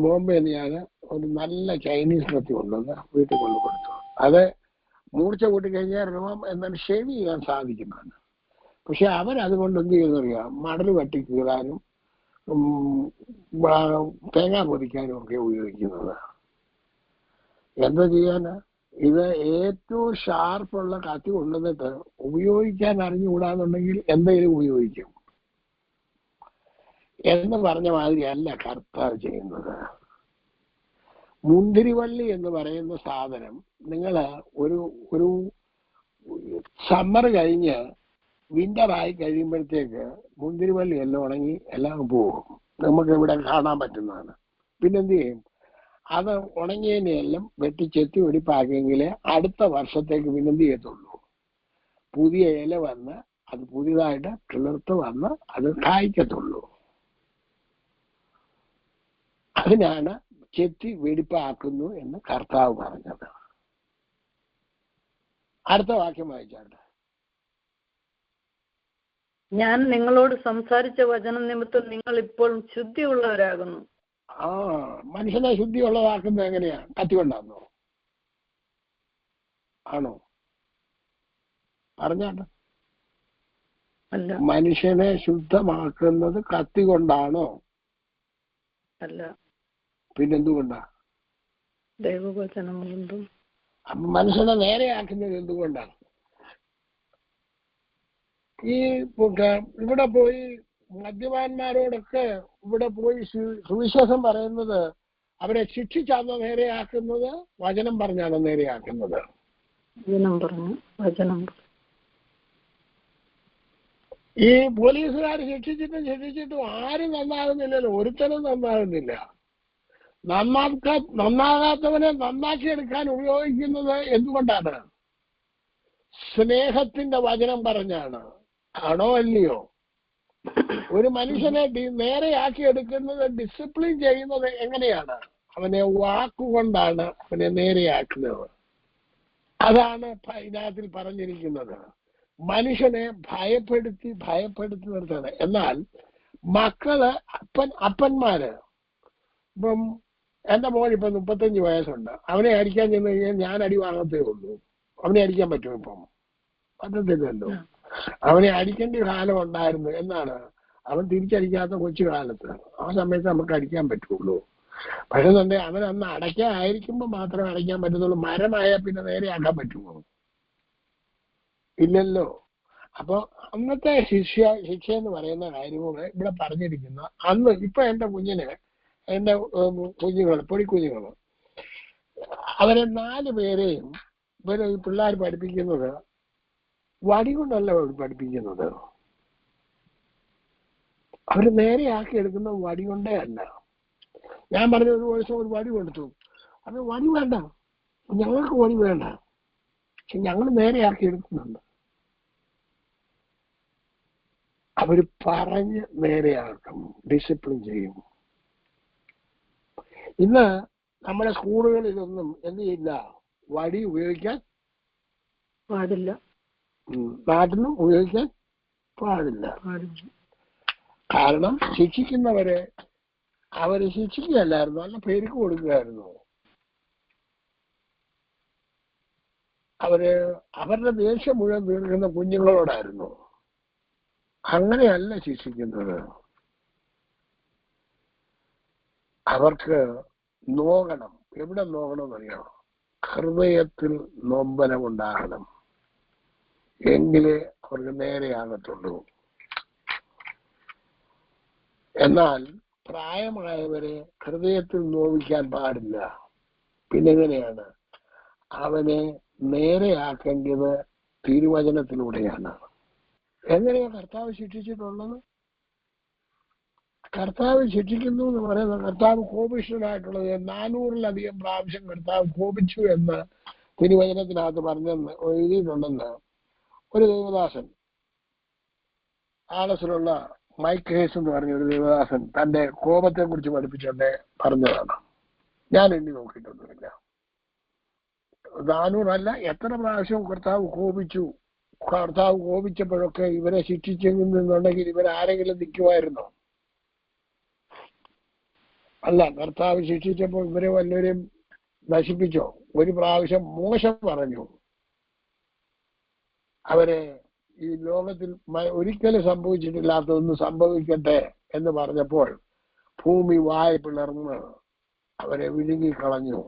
ബോംബെ ഞാൻ ഒരു നല്ല ചൈനീസ് കത്തി കൊണ്ടുവന്ന് വീട്ടിൽ കൊണ്ടു കൊടുത്തു. അത് മൂർച്ച കൂട്ടിക്കഴിഞ്ഞാൽ എന്നാൽ ഷേവ് ചെയ്യാൻ സാധിക്കുന്നതാണ്. പക്ഷെ അവരതുകൊണ്ട് എന്ത് ചെയ്യുന്നറിയാം, മടൽ വെട്ടി കീറാനും തേങ്ങ പൊതിക്കാനും ഒക്കെ ഉപയോഗിക്കുന്നത്. എന്താ ചെയ്യാനാ? ഇത് ഏറ്റവും ഷാർപ്പുള്ള കത്തി കൊണ്ടുവന്നിട്ട് ഉപയോഗിക്കാൻ അറിഞ്ഞുകൂടാന്നുണ്ടെങ്കിൽ എന്തെങ്കിലും ഉപയോഗിക്കും എന്ന് പറഞ്ഞ മാതിരിയല്ല കർത്താവ് ചെയ്യുന്നത്. മുന്തിരിവള്ളി എന്ന് പറയുന്ന സാധനം നിങ്ങൾ ഒരു സമ്മർ കഴിഞ്ഞ് വിന്ററായി കഴിയുമ്പോഴത്തേക്ക് മുന്തിരിവള്ളി എല്ലാം ഉണങ്ങി എല്ലാം പോകും. നമുക്ക് ഇവിടെ കാണാൻ പറ്റുന്നതാണ്. പിന്നെന്ത് ചെയ്യും? അത് ഉണങ്ങിയതിനെല്ലാം വെട്ടിച്ചെത്തി വെടിപ്പാക്കിയെങ്കിൽ അടുത്ത വർഷത്തേക്ക് പിന്നെന്ത് ചെയ്യത്തുള്ളൂ? പുതിയ ഇല വന്ന് അത് പുതിയതായിട്ട് കിളിർത്ത് വന്ന് അത് കായ്ക്കത്തുള്ളൂ. അതിനാണ് ചെത്തി വെടിപ്പാക്കുന്നു എന്ന് കർത്താവ് പറഞ്ഞത്. അടുത്ത വാക്യം വായിച്ചാട്ടെ. ഞാൻ നിങ്ങളോട് സംസാരിച്ച വചനം നിമിത്തം നിങ്ങൾ ഇപ്പോൾ ശുദ്ധിയുള്ളവരാകുന്നു. മനുഷ്യനെ ശുദ്ധിയുള്ളതാക്കുന്നത് എങ്ങനെയാ? കത്തി കൊണ്ടാണോ? ആണോ? പറഞ്ഞാട്ടെ. മനുഷ്യനെ ശുദ്ധമാക്കുന്നത് കത്തി കൊണ്ടാണോ? അല്ല. പിന്നെന്തുകൊണ്ടാ? ദൈവവചനം കൊണ്ടും. മനുഷ്യനെ നേരെയാക്കുന്നത് എന്തുകൊണ്ടാണ്? ഈ ഇവിടെ പോയി മദ്യപാന്മാരോടൊക്കെ ഇവിടെ പോയി സുവിശേഷം പറയുന്നത് അവരെ ശിക്ഷിച്ചാണോ നേരെയാക്കുന്നത്? വചനം പറഞ്ഞാണോ നേരെയാക്കുന്നത്? വചനം ഈ പോലീസുകാർ ശിക്ഷിച്ചിട്ടും ആരും നന്നാകുന്നില്ലല്ലോ, ഒരുത്തനും നന്നാകുന്നില്ല. നന്നാകാത്തവനെ നന്നാക്കിയെടുക്കാൻ ഉപയോഗിക്കുന്നത് എന്തുകൊണ്ടാണ്? സ്നേഹത്തിന്റെ വചനം പറഞ്ഞാണ്. ആണോ അല്ലയോ? ഒരു മനുഷ്യനെ നേരെയാക്കി എടുക്കുന്നത്, ഡിസിപ്ലിൻ ചെയ്യുന്നത് എങ്ങനെയാണ്? അവനെ വാക്കുകൊണ്ടാണ് അവനെ നേരെയാക്കുന്നത്. അതാണ് ഇതിനകത്തിൽ പറഞ്ഞിരിക്കുന്നത്. മനുഷ്യനെ ഭയപ്പെടുത്തി നിർത്തുന്നത്. എന്നാൽ മക്കള് അപ്പന്മാര്, ഇപ്പം എന്റെ മോൻ ഇപ്പൊ 35 വയസ്സുണ്ട്, അവനെ അടിക്കാൻ ചെന്ന് കഴിഞ്ഞാൽ ഞാൻ അടി വാങ്ങത്തേ ഉള്ളൂ. അവനെ അടിക്കാൻ പറ്റുമോ? ഇപ്പം പറ്റത്തില്ലല്ലോ. അവനെ അടിക്കേണ്ട കാലം ഉണ്ടായിരുന്നു. എന്നാണ് അവൻ തിരിച്ചടിക്കാത്ത കൊച്ചു കാലത്ത്. ആ സമയത്ത് നമുക്ക് അടിക്കാൻ പറ്റുള്ളൂ. പക്ഷെ അവൻ അന്ന് അടയ്ക്കായിരിക്കുമ്പോൾ മാത്രമേ അടയ്ക്കാൻ പറ്റത്തുള്ളൂ. മരമായാൽ പിന്നെ നേരെയാക്കാൻ പറ്റുമോ? ഇല്ലല്ലോ. അപ്പൊ അന്നത്തെ ശിക്ഷ എന്ന് പറയുന്ന കാര്യങ്ങൾ ഇവിടെ പറഞ്ഞിരിക്കുന്ന അന്ന്. ഇപ്പൊ എന്റെ പൊടിക്കുഞ്ഞുങ്ങൾ അവരെ 4 പേരെയും ഇവരെ ഈ പിള്ളേർ പഠിപ്പിക്കുന്നത് വടി കൊണ്ടല്ല പഠിപ്പിക്കുന്നത്. അവര് നേരെയാക്കി എടുക്കുന്നത് വടി കൊണ്ടേ അല്ല. ഞാൻ പറഞ്ഞ ഒരു ദിവസം ഒരു വടി കൊടുത്തു. അത് വടി വേണ്ട, ഞങ്ങൾക്ക് വടി വേണ്ട, പക്ഷെ ഞങ്ങൾ നേരെയാക്കി എടുക്കുന്നുണ്ട്. അവര് പറഞ്ഞ് നേരെയാക്കും, ഡിസിപ്ലിൻ ചെയ്യും. ഇന്ന് നമ്മുടെ സ്കൂളുകളിലൊന്നും എന്ത് ചെയ്യില്ല, വടി ഉപയോഗിക്കാൻ പാടില്ല, നാട്ടിലും ഉപയോഗിക്കാൻ പാടില്ല. കാരണം ശിക്ഷിക്കുന്നവരെ അവര് ശിക്ഷിക്കുകയല്ലായിരുന്നു, നല്ല പേർക്ക് കൊടുക്കുകയായിരുന്നു. അവരുടെ ദേഷ്യം മുഴുവൻ തീർക്കുന്ന കുഞ്ഞുങ്ങളോടായിരുന്നു. അങ്ങനെയല്ല ശിക്ഷിക്കുന്നത്. അവർക്ക് നോക്കണം. എവിടെ നോക്കണമെന്നറിയോ? ഹൃദയത്തിൽ നൊമ്പലമുണ്ടാകണം. എങ്കിലേ അവർക്ക് നേരെയാകത്തുള്ളൂ. എന്നാൽ പ്രായമായവരെ ഹൃദയത്തിൽ നോവിക്കാൻ പാടില്ല. പിന്നെങ്ങനെയാണ് അവനെ നേരെയാക്കേണ്ടത്? തിരുവചനത്തിലൂടെയാണ്. എങ്ങനെയാ കർത്താവ് ശിക്ഷിച്ചിട്ടുള്ളത്? കർത്താവ് ശിക്ഷിക്കുന്നു എന്ന് പറയുന്നത് കർത്താവ് കോപിഷ്ഠനായിട്ടുള്ളത് 400-ലധികം പ്രാവശ്യം കർത്താവ് കോപിച്ചു എന്ന് തിരുവചനത്തിനകത്ത് പറഞ്ഞെന്ന് എഴുതിയിട്ടുണ്ടെന്ന് ഒരു ദൈവദാസൻ, ആലസിലുള്ള മൈക്ക് ഹേസ് എന്ന് പറഞ്ഞ ഒരു ദൈവദാസൻ തന്റെ കോപത്തെ കുറിച്ച് പഠിപ്പിച്ചുകൊണ്ട് പറഞ്ഞതാണ്. ഞാൻ എണ്ണി നോക്കിയിട്ടൊന്നുമില്ല. 400 എത്ര പ്രാവശ്യം കർത്താവ് കോപിച്ചു. കർത്താവ് കോപിച്ചപ്പോഴൊക്കെ ഇവരെ ശിക്ഷിച്ചെന്നുണ്ടെങ്കിൽ ഇവരാരെങ്കിലും നിൽക്കുമായിരുന്നോ? അല്ല. കർത്താവ് ശിക്ഷിച്ചപ്പോൾ ഇവരെ വല്ലവരെയും നശിപ്പിച്ചോ? ഒരു പ്രാവശ്യം മോശം പറഞ്ഞു. അവരെ ഈ ലോകത്തിൽ ഒരിക്കലും സംഭവിച്ചിട്ടില്ലാത്തതൊന്ന് സംഭവിക്കട്ടെ എന്ന് പറഞ്ഞപ്പോൾ ഭൂമി വായ പിളർന്ന് അവരെ വിഴുങ്ങിക്കളഞ്ഞു.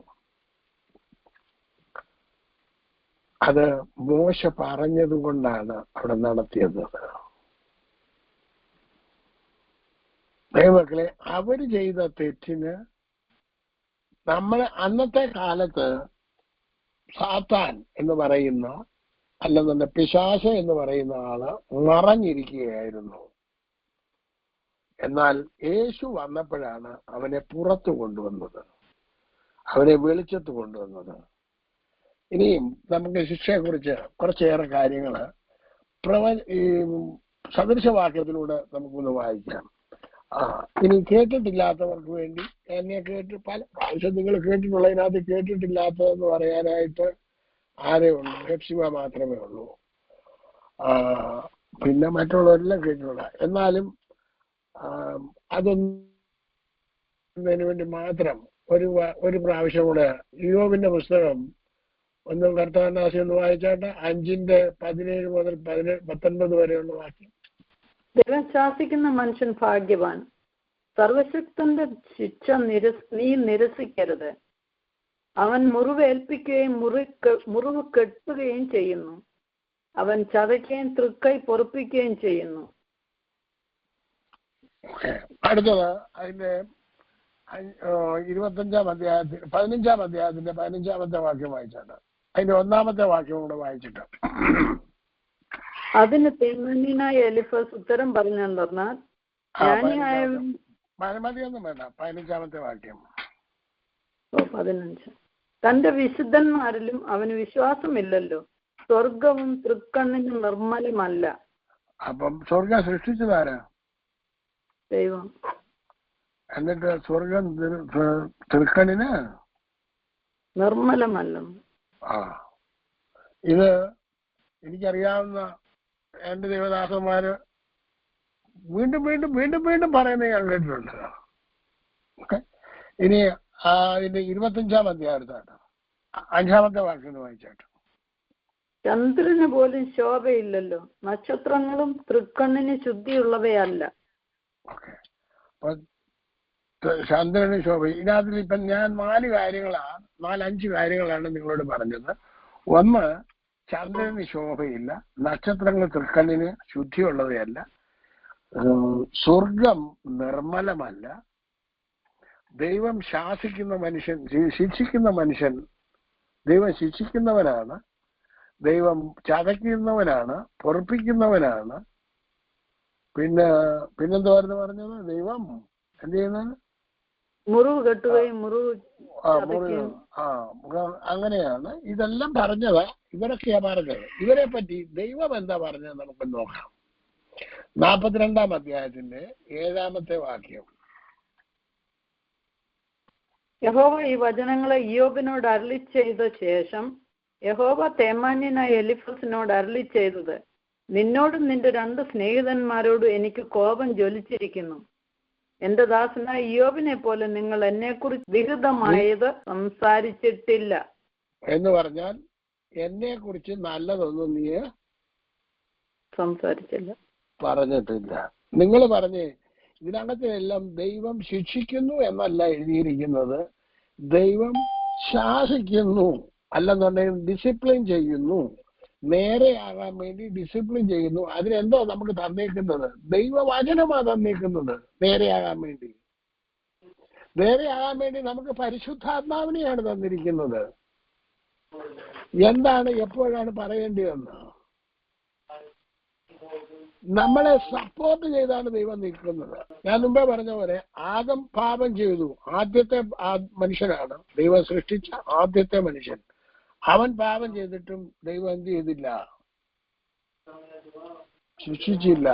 അത് മോശ പറഞ്ഞത് കൊണ്ടാണ് അവിടെ നടത്തിയത്. ദൈവമക്കളെ, അവര് ചെയ്ത തെറ്റിന് നമ്മൾ അന്നത്തെ കാലത്ത് സാത്താൻ എന്ന് പറയുന്ന, അല്ലെന്നുണ്ടെ പിശാച് എന്ന് പറയുന്ന ആള് മറഞ്ഞിരിക്കുകയായിരുന്നു. എന്നാൽ യേശു വന്നപ്പോഴാണ് അവനെ പുറത്തു കൊണ്ടുവന്നത്, അവനെ വെളിച്ചത്ത് കൊണ്ടുവന്നത്. ഇനിയും നമുക്ക് ശിക്ഷയെക്കുറിച്ച് കുറച്ചേറെ കാര്യങ്ങൾ ഈ സദൃശവാക്യത്തിലൂടെ നമുക്കൊന്ന് വായിക്കാം. ഇനി കേട്ടിട്ടില്ലാത്തവർക്ക് വേണ്ടി എന്നെ പല പ്രാവശ്യം നിങ്ങൾ കേട്ടിട്ടുള്ളതിനകത്ത് കേട്ടിട്ടില്ലാത്തതെന്ന് പറയാനായിട്ട് ആരേ ഉള്ളൂ? ഹെപ്സിമ മാത്രമേ ഉള്ളൂ. പിന്നെ മറ്റുള്ളവരെല്ലാം കേട്ടിട്ടുള്ള. എന്നാലും അതൊന്നതിന് വേണ്ടി മാത്രം ഒരു പ്രാവശ്യം കൂടെ യോബിന്റെ പുസ്തകം 1 കർത്താവിനാശം എന്ന് വായിച്ചാട്ട് 5:17 മുതൽ 19 വരെയുള്ള വാക്യം. ദൈവം ശാസിക്കുന്ന മനുഷ്യൻ ഭാഗ്യവാൻ. സർവശക്തന്റെ ശിക്ഷ നീ നിരസിക്കരുത്. അവൻ മുറിവേൽപ്പിക്കുകയും മുറിവ് കെട്ടുകയും ചെയ്യുന്നു. അവൻ ചതയ്ക്കുകയും തൃക്കൈ പൊറുപ്പിക്കുകയും ചെയ്യുന്നു. അടുത്തത് അതിന്റെ 25-ാം അധ്യായത്തിൽ 15-ാം അധ്യായത്തിന്റെ 15-ാമത്തെ വാക്യം വായിച്ചാണ്. അതിന്റെ 1-ാമത്തെ വാക്യം കൂടെ വായിച്ചിട്ട്. അതിന് തേമാന്യനായ എലിഫസ് ഉത്തരം പറഞ്ഞെന്നാൽ, മതിയൊന്നും വേണ്ട, 15-ാമത്തെ വാക്യം. 15. തന്റെ വിശുദ്ധന്മാരിലും അവന് വിശ്വാസമില്ലല്ലോ, സ്വർഗവും തൃക്കണ്ണിന് നിർമ്മലമല്ല. അപ്പം സ്വർഗം സൃഷ്ടിച്ചതാരാ? ദൈവം. എന്നിട്ട് സ്വർഗം തൃക്കണ്ണിന് നിർമ്മലമല്ല. ഇത് എനിക്കറിയാവുന്ന എന്റെ ദേവദാസന്മാര് വീണ്ടും വീണ്ടും വീണ്ടും വീണ്ടും പറയുന്നത് ഞാൻ കേട്ടിട്ടുണ്ട്. ഇനി ഇതിന്റെ 25-ാം അധ്യായത്താണ് 5-ാമത്തെ വാക്യം വായിച്ചാട്ട്. ചന്ദ്രന് പോലും ശോഭയില്ലല്ലോ, നക്ഷത്രങ്ങളും തൃക്കണ്ണിന് ശുദ്ധിയുള്ളവയല്ല. ഓക്കെ, അപ്പൊ ചന്ദ്രന് ശോഭ. ഇതിനകത്ത് ഇപ്പം ഞാൻ 4-5 കാര്യങ്ങളാണ് നിങ്ങളോട് പറഞ്ഞത്. ഒന്ന്, ചന്ദ്രന് ശോഭയില്ല, നക്ഷത്രങ്ങൾ തൃക്കണ്ണിന് ശുദ്ധിയുള്ളവയല്ല, സ്വർഗം നിർമ്മലമല്ല, ദൈവം ശിക്ഷിക്കുന്ന മനുഷ്യൻ ദൈവം ശിക്ഷിക്കുന്നവനാണ്, ദൈവം ചതയ്ക്കുന്നവനാണ്, പൊറപ്പിക്കുന്നവനാണ്. പിന്നെന്തുവായിരുന്നു പറഞ്ഞത്? ദൈവം എന്ത് ചെയ്യുന്നത്? മുറിവ് കെട്ടുകയും അങ്ങനെയാണ് ഇതെല്ലാം പറഞ്ഞത്. ഇവരൊക്കെയാ പറഞ്ഞത്. ഇവരെ പറ്റി ദൈവം എന്താ പറഞ്ഞത് നമുക്ക് നോക്കാം. 42-ാം അധ്യായത്തിന്റെ 7-ാമത്തെ വാക്യം. യഹോവ ഈ വചനങ്ങളെ ഇയ്യോബിനോട് അരുളി ചെയ്ത ശേഷം യഹോവ തേമാന്യനായ എലിഫസിനോട് അരുളി ചെയ്തത്, നിന്നോടും നിന്റെ 2 സ്നേഹിതന്മാരോടും എനിക്ക് കോപം ജ്വലിച്ചിരിക്കുന്നു. എന്റെ ദാസനായ ഇയ്യോബിനെ പോലെ നിങ്ങൾ എന്നെക്കുറിച്ച് വിഹിതമായത് സംസാരിച്ചിട്ടില്ല. എന്ന് പറഞ്ഞാൽ എന്നെ കുറിച്ച് നല്ലതൊന്നും നീ സംസാരിച്ചില്ല, പറഞ്ഞിട്ടില്ല. നിങ്ങൾ പറഞ്ഞേ ഇതിനകത്തെല്ലാം ദൈവം ശിക്ഷിക്കുന്നു എന്നല്ല എഴുതിയിരിക്കുന്നത്, ദൈവം ശാസിക്കുന്നു, അല്ലെന്നുണ്ടെങ്കിൽ ഡിസിപ്ലിൻ ചെയ്യുന്നു, നേരെയാകാൻ വേണ്ടി ഡിസിപ്ലിൻ ചെയ്യുന്നു. അതിനെന്തോ നമുക്ക് തന്നേക്കുന്നത്? ദൈവവചനമാ തന്നേക്കുന്നത്. നേരെയാകാൻ വേണ്ടി നമുക്ക് പരിശുദ്ധാത്മാവിനെയാണ് തന്നിരിക്കുന്നത്. എന്താണ് എപ്പോഴാണ് പറയേണ്ടതെന്ന് നമ്മളെ സപ്പോർട്ട് ചെയ്താണ് ദൈവം നിൽക്കുന്നത്. ഞാൻ മുമ്പേ പറഞ്ഞ പോലെ ആദം പാപം ചെയ്തു. ആദ്യത്തെ മനുഷ്യനാണ് ദൈവം സൃഷ്ടിച്ച ആദ്യത്തെ മനുഷ്യൻ. അവൻ പാപം ചെയ്തിട്ടും ദൈവം എന്ത് ചെയ്തില്ല? ശിക്ഷിച്ചില്ല.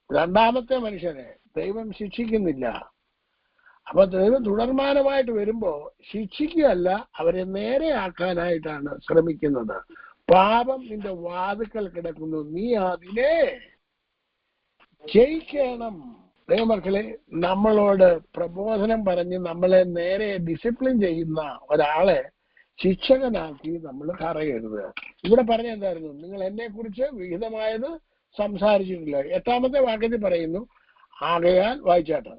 2-ാമത്തെ മനുഷ്യനെ ദൈവം ശിക്ഷിക്കുന്നില്ല. അപ്പൊ ദൈവം തുടർമാനമായിട്ട് വരുമ്പോ ശിക്ഷിക്കുകയല്ല, അവരെ നേരെയാക്കാനായിട്ടാണ് ശ്രമിക്കുന്നത്. പാപം നിന്റെ വാതുക്കൽ കിടക്കുന്നു, നീ അതിനെ ജയിക്കണം. ദൈവമക്കളെ, നമ്മളോട് പ്രബോധനം പറഞ്ഞ് നമ്മളെ നേരെ ഡിസിപ്ലിൻ ചെയ്യുന്ന ഒരാളെ ശിക്ഷകനാക്കി നമ്മൾ പറയരുത്. ഇവിടെ പറഞ്ഞ എന്തായിരുന്നു? നിങ്ങൾ എന്നെ കുറിച്ച് വിഹിതമായത് സംസാരിച്ചിട്ടില്ല. 8-ാമത്തെ വാക്യത്തിൽ പറയുന്നു, ആകയാൽ വായിച്ചാട്ട്.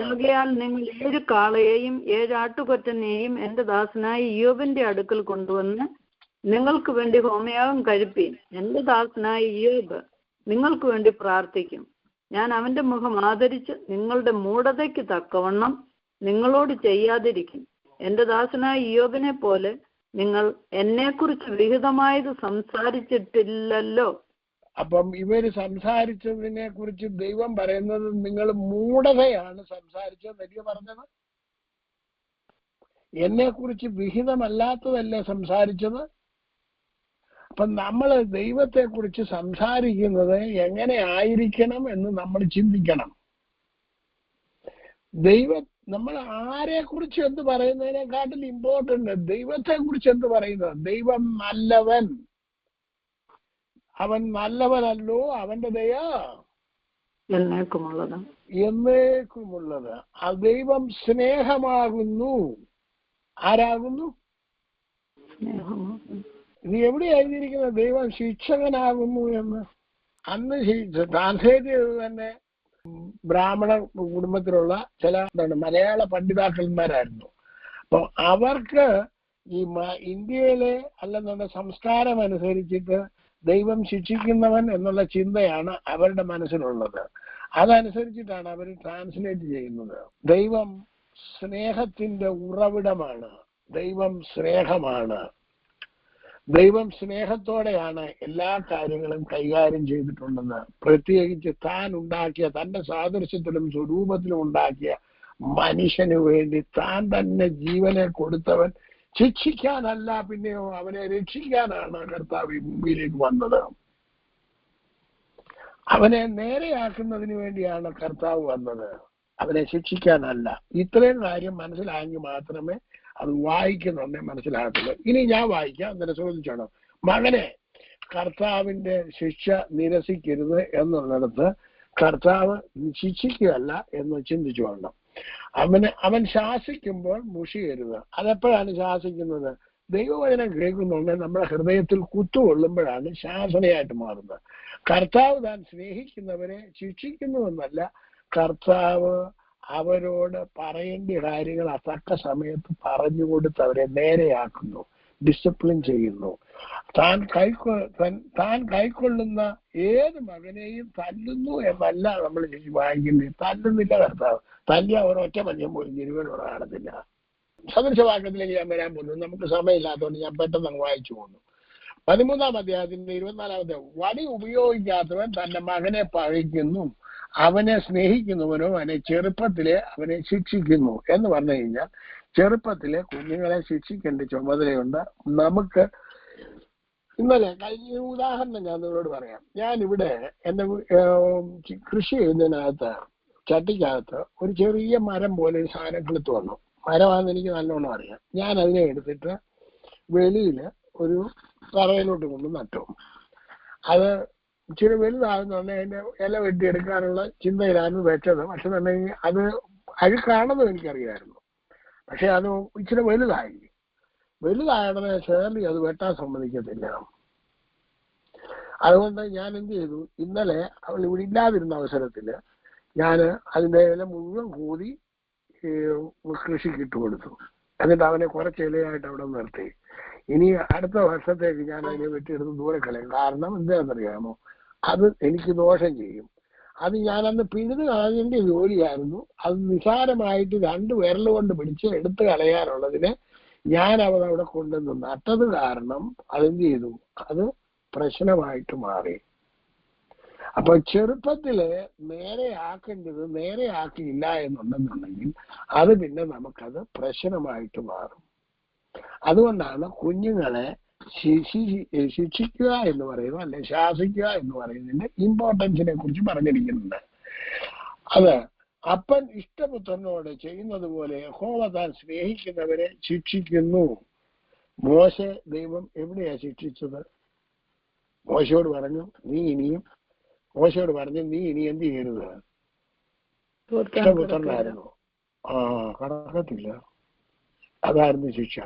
ആകയാൽ നിങ്ങൾ 7 കാളയെയും 7 ആട്ടുകൊറ്റനെയും എന്റെ ദാസനായ ഇയ്യോബിന്റെ അടുക്കൽ കൊണ്ടുവന്ന് നിങ്ങൾക്ക് വേണ്ടി ഹോമയാഗം കഴിപ്പീൻ. എന്റെ ദാസനായ ഇയ്യോബ് നിങ്ങൾക്ക് വേണ്ടി പ്രാർത്ഥിക്കും. ഞാൻ അവന്റെ മുഖം ആദരിച്ച് നിങ്ങളുടെ മൂഢതയ്ക്ക് തക്കവണ്ണം നിങ്ങളോട് ചെയ്യാതിരിക്കും. എന്റെ ദാസനായ ഇയ്യോബിനെ പോലെ നിങ്ങൾ എന്നെക്കുറിച്ച് വിഹിതമായത് സംസാരിച്ചിട്ടില്ലല്ലോ. അപ്പം ഇവര് സംസാരിച്ചതിനെ കുറിച്ച് ദൈവം പറയുന്നത് നിങ്ങൾ മൂഢതയാണ് സംസാരിച്ചതെന്നല്ലേ പറഞ്ഞത്? എന്നെ കുറിച്ച് വിഹിതമല്ലാത്തതല്ലേ സംസാരിച്ചത്? അപ്പൊ നമ്മൾ ദൈവത്തെ കുറിച്ച് സംസാരിക്കുന്നത് എങ്ങനെ ആയിരിക്കണം എന്ന് നമ്മൾ ചിന്തിക്കണം. നമ്മൾ ആരെ കുറിച്ച് എന്ത് പറയുന്നതിനെക്കാട്ടിൽ ഇമ്പോർട്ടന്റ് ദൈവത്തെ കുറിച്ച് എന്ത് പറയുന്നത്. ദൈവം നല്ലവൻ, അവൻ നല്ലവനല്ലോ, അവന്റെ ദയ എന്നേക്കുമുള്ളത്. ആ ദൈവം സ്നേഹമാകുന്നു. ആരാകുന്നു? ഇത് എവിടെ എഴുതിയിരിക്കുന്നത്? ദൈവം ശിക്ഷകനാകുന്നു എന്ന്. അന്ന് ട്രാൻസ്ലേറ്റ് ചെയ്തത് തന്നെ ബ്രാഹ്മണ കുടുംബത്തിലുള്ള ചില മലയാള പണ്ഡിതാക്കന്മാരായിരുന്നു. അപ്പൊ അവർക്ക് ഈ ഇന്ത്യയിലെ അല്ലെന്നുള്ള സംസ്കാരം അനുസരിച്ചിട്ട് ദൈവം ശിക്ഷിക്കുന്നവൻ എന്നുള്ള ചിന്തയാണ് അവരുടെ മനസ്സിലുള്ളത്. അതനുസരിച്ചിട്ടാണ് അവർ ട്രാൻസ്ലേറ്റ് ചെയ്യുന്നത്. ദൈവം സ്നേഹത്തിന്റെ ഉറവിടമാണ്, ദൈവം സ്നേഹമാണ്. ദൈവം സ്നേഹത്തോടെയാണ് എല്ലാ കാര്യങ്ങളും കൈകാര്യം ചെയ്തിട്ടുണ്ടെന്ന്, പ്രത്യേകിച്ച് താൻ ഉണ്ടാക്കിയ, തന്റെ സാദൃശ്യത്തിലും സ്വരൂപത്തിലും ഉണ്ടാക്കിയ മനുഷ്യന് വേണ്ടി താൻ തന്നെ ജീവനെ കൊടുത്തവൻ ശിക്ഷിക്കാനല്ല, പിന്നെയോ അവനെ രക്ഷിക്കാനാണ് കർത്താവ് ഈ ഭൂമിയിലേക്ക് വന്നത്. അവനെ നേരെയാക്കുന്നതിന് വേണ്ടിയാണ് കർത്താവ് വന്നത്, അവനെ ശിക്ഷിക്കാനല്ല. ഇത്രയും കാര്യം മനസ്സിലായെങ്കിൽ മാത്രമേ അത് വായിക്കുന്നുണ്ടേ മനസ്സിലാകത്തുള്ളൂ. ഇനി ഞാൻ വായിക്കാം, എന്നിട്ട് ചോദിച്ചോണം. മകനെ, കർത്താവിന്റെ ശിക്ഷ നിരസിക്കരുത് എന്നുള്ളിടത്ത് കർത്താവ് ശിക്ഷിക്കുകയല്ല എന്ന് ചിന്തിച്ചു കൊള്ളണം. അവൻ ശാസിക്കുമ്പോൾ മുഷിയരുത്. അതെപ്പോഴാണ് ശാസിക്കുന്നത്? ദൈവവചനം കേൾക്കുന്നുണ്ടെങ്കിൽ നമ്മുടെ ഹൃദയത്തിൽ കുത്തുകൊള്ളുമ്പോഴാണ് ശാസനയായിട്ട് മാറുന്നത്. കർത്താവ് താൻ സ്നേഹിക്കുന്നവരെ ശിക്ഷിക്കുന്നുവെന്നല്ല, കർത്താവ് അവരോട് പറയേണ്ട കാര്യങ്ങൾ തക്ക സമയത്ത് പറഞ്ഞുകൊടുത്ത് അവരെ നേരെയാക്കുന്നു, ഡിസിപ്ലിൻ ചെയ്യുന്നു. താൻ കൈക്കൊള്ളുന്ന ഏത് മകനെയും തല്ലുന്നു എന്നല്ല നമ്മൾ വായിക്കുന്നത്. തല്ലുന്നില്ല കർത്താവ്. തല്ലിയ ഒരൊറ്റ മഞ്ഞം പോലും ജീവനോട് കാണത്തില്ല. സദൃശവാക്യത്തിലേക്ക് ഞാൻ വരാൻ പോകുന്നു, നമുക്ക് സമയമില്ലാത്തതുകൊണ്ട് ഞാൻ പെട്ടെന്ന് അങ്ങ് വായിച്ചു പോകുന്നു. 13-ാം അധ്യായത്തിന്റെ 24-ാമത്തെ, വടി ഉപയോഗിക്കാത്തവൻ തന്റെ മകനെ പഴിക്കുന്നു, അവനെ സ്നേഹിക്കുന്നവനോ അവനെ ചെറുപ്പത്തിലെ അവനെ ശിക്ഷിക്കുന്നു എന്ന് പറഞ്ഞു കഴിഞ്ഞാൽ, ചെറുപ്പത്തിലെ കുഞ്ഞുങ്ങളെ ശിക്ഷിക്കേണ്ട ചുമതലയുണ്ട് നമുക്ക്. ഇന്നലെ കഴിഞ്ഞ ഉദാഹരണം ഞാൻ നിങ്ങളോട് പറയാം. ഞാനിവിടെ എൻ്റെ കൃഷി ചെയ്യുന്നതിനകത്ത് ചട്ടിക്കകത്ത് ഒരു ചെറിയ മരം പോലെ ഒരു സാധനം കിളുത്ത് വന്നു. മരമാണെന്ന് എനിക്ക് നല്ലോണം അറിയാം. ഞാൻ അതിനെ എടുത്തിട്ട് വെളിയിൽ ഒരു തറയിലോട്ട് കൊണ്ട് നട്ടു. അത് ഇച്ചിരി വലുതാകുന്നുണ്ട്. അതിൻ്റെ ഇല വെട്ടിയെടുക്കാനുള്ള ചിന്തയിലാണ് വെച്ചത്. പക്ഷെ തന്നെ അത് അഴുക്കാണെന്നും എനിക്കറിയാമായിരുന്നു. പക്ഷെ അത് ഇച്ചിരി വലുതായതിനെ ഷേർലി അത് വെട്ടാൻ സമ്മതിക്കത്തില്ല. അതുകൊണ്ട് ഞാൻ എന്ത് ചെയ്തു, ഇന്നലെ അവൾ ഇവിടെ ഇല്ലാതിരുന്ന അവസരത്തിൽ ഞാൻ അതിൻ്റെ ഇല മുഴുവൻ കൂടി കൃഷിക്ക് ഇട്ട് കൊടുത്തു. എന്നിട്ട് അവനെ കുറച്ച് ഇലയായിട്ട് അവിടെ നിർത്തി. ഇനി അടുത്ത വർഷത്തേക്ക് ഞാൻ അതിനെ വെട്ടിയെടുത്ത് ദൂരെ കളയും. കാരണം എന്താണെന്നറിയാമോ, അത് എനിക്ക് ദോഷം ചെയ്യും. അത് ഞാനന്ന് പിഴുത് കളയേണ്ട ജോലിയായിരുന്നു. അത് നിസാരമായിട്ട് 2 വിരൽ കൊണ്ട് പിടിച്ച് എടുത്ത് കളയാനുള്ളതിന് ഞാൻ അവിടെ കൊണ്ടുവന്ന് നട്ടത് കാരണം അതെന്ത് ചെയ്തു, അത് പ്രശ്നമായിട്ട് മാറി. അപ്പൊ ചെറുപ്പത്തില് നേരെയാക്കേണ്ടത് നേരെയാക്കിയില്ല എന്നുണ്ടെന്നുണ്ടെങ്കിൽ അത് പിന്നെ നമുക്കത് പ്രശ്നമായിട്ട് മാറും. അതുകൊണ്ടാണ് കുഞ്ഞുങ്ങളെ ശിക്ഷിക്കുക എന്ന് പറയുന്നത്, അല്ലെ ശാസിക്കുക എന്ന് പറയുന്നതിന്റെ ഇമ്പോർട്ടൻസിനെ കുറിച്ച് പറഞ്ഞിരിക്കുന്നുണ്ട്. അത് അപ്പൻ ഇഷ്ടപുത്രനോട് ചെയ്യുന്നത് പോലെ യഹോവ താൻ സ്നേഹിക്കുന്നവരെ ശിക്ഷിക്കുന്നു. ദൈവം എവിടെയാ ശിക്ഷിച്ചത്? മോശയോട് പറഞ്ഞു നീ ഇനി എന്ത് ചെയ്യരുത്. ഇഷ്ടപുത്രനായിരുന്നു. കടക്കത്തില്ല. അതായിരുന്നു ശിക്ഷ.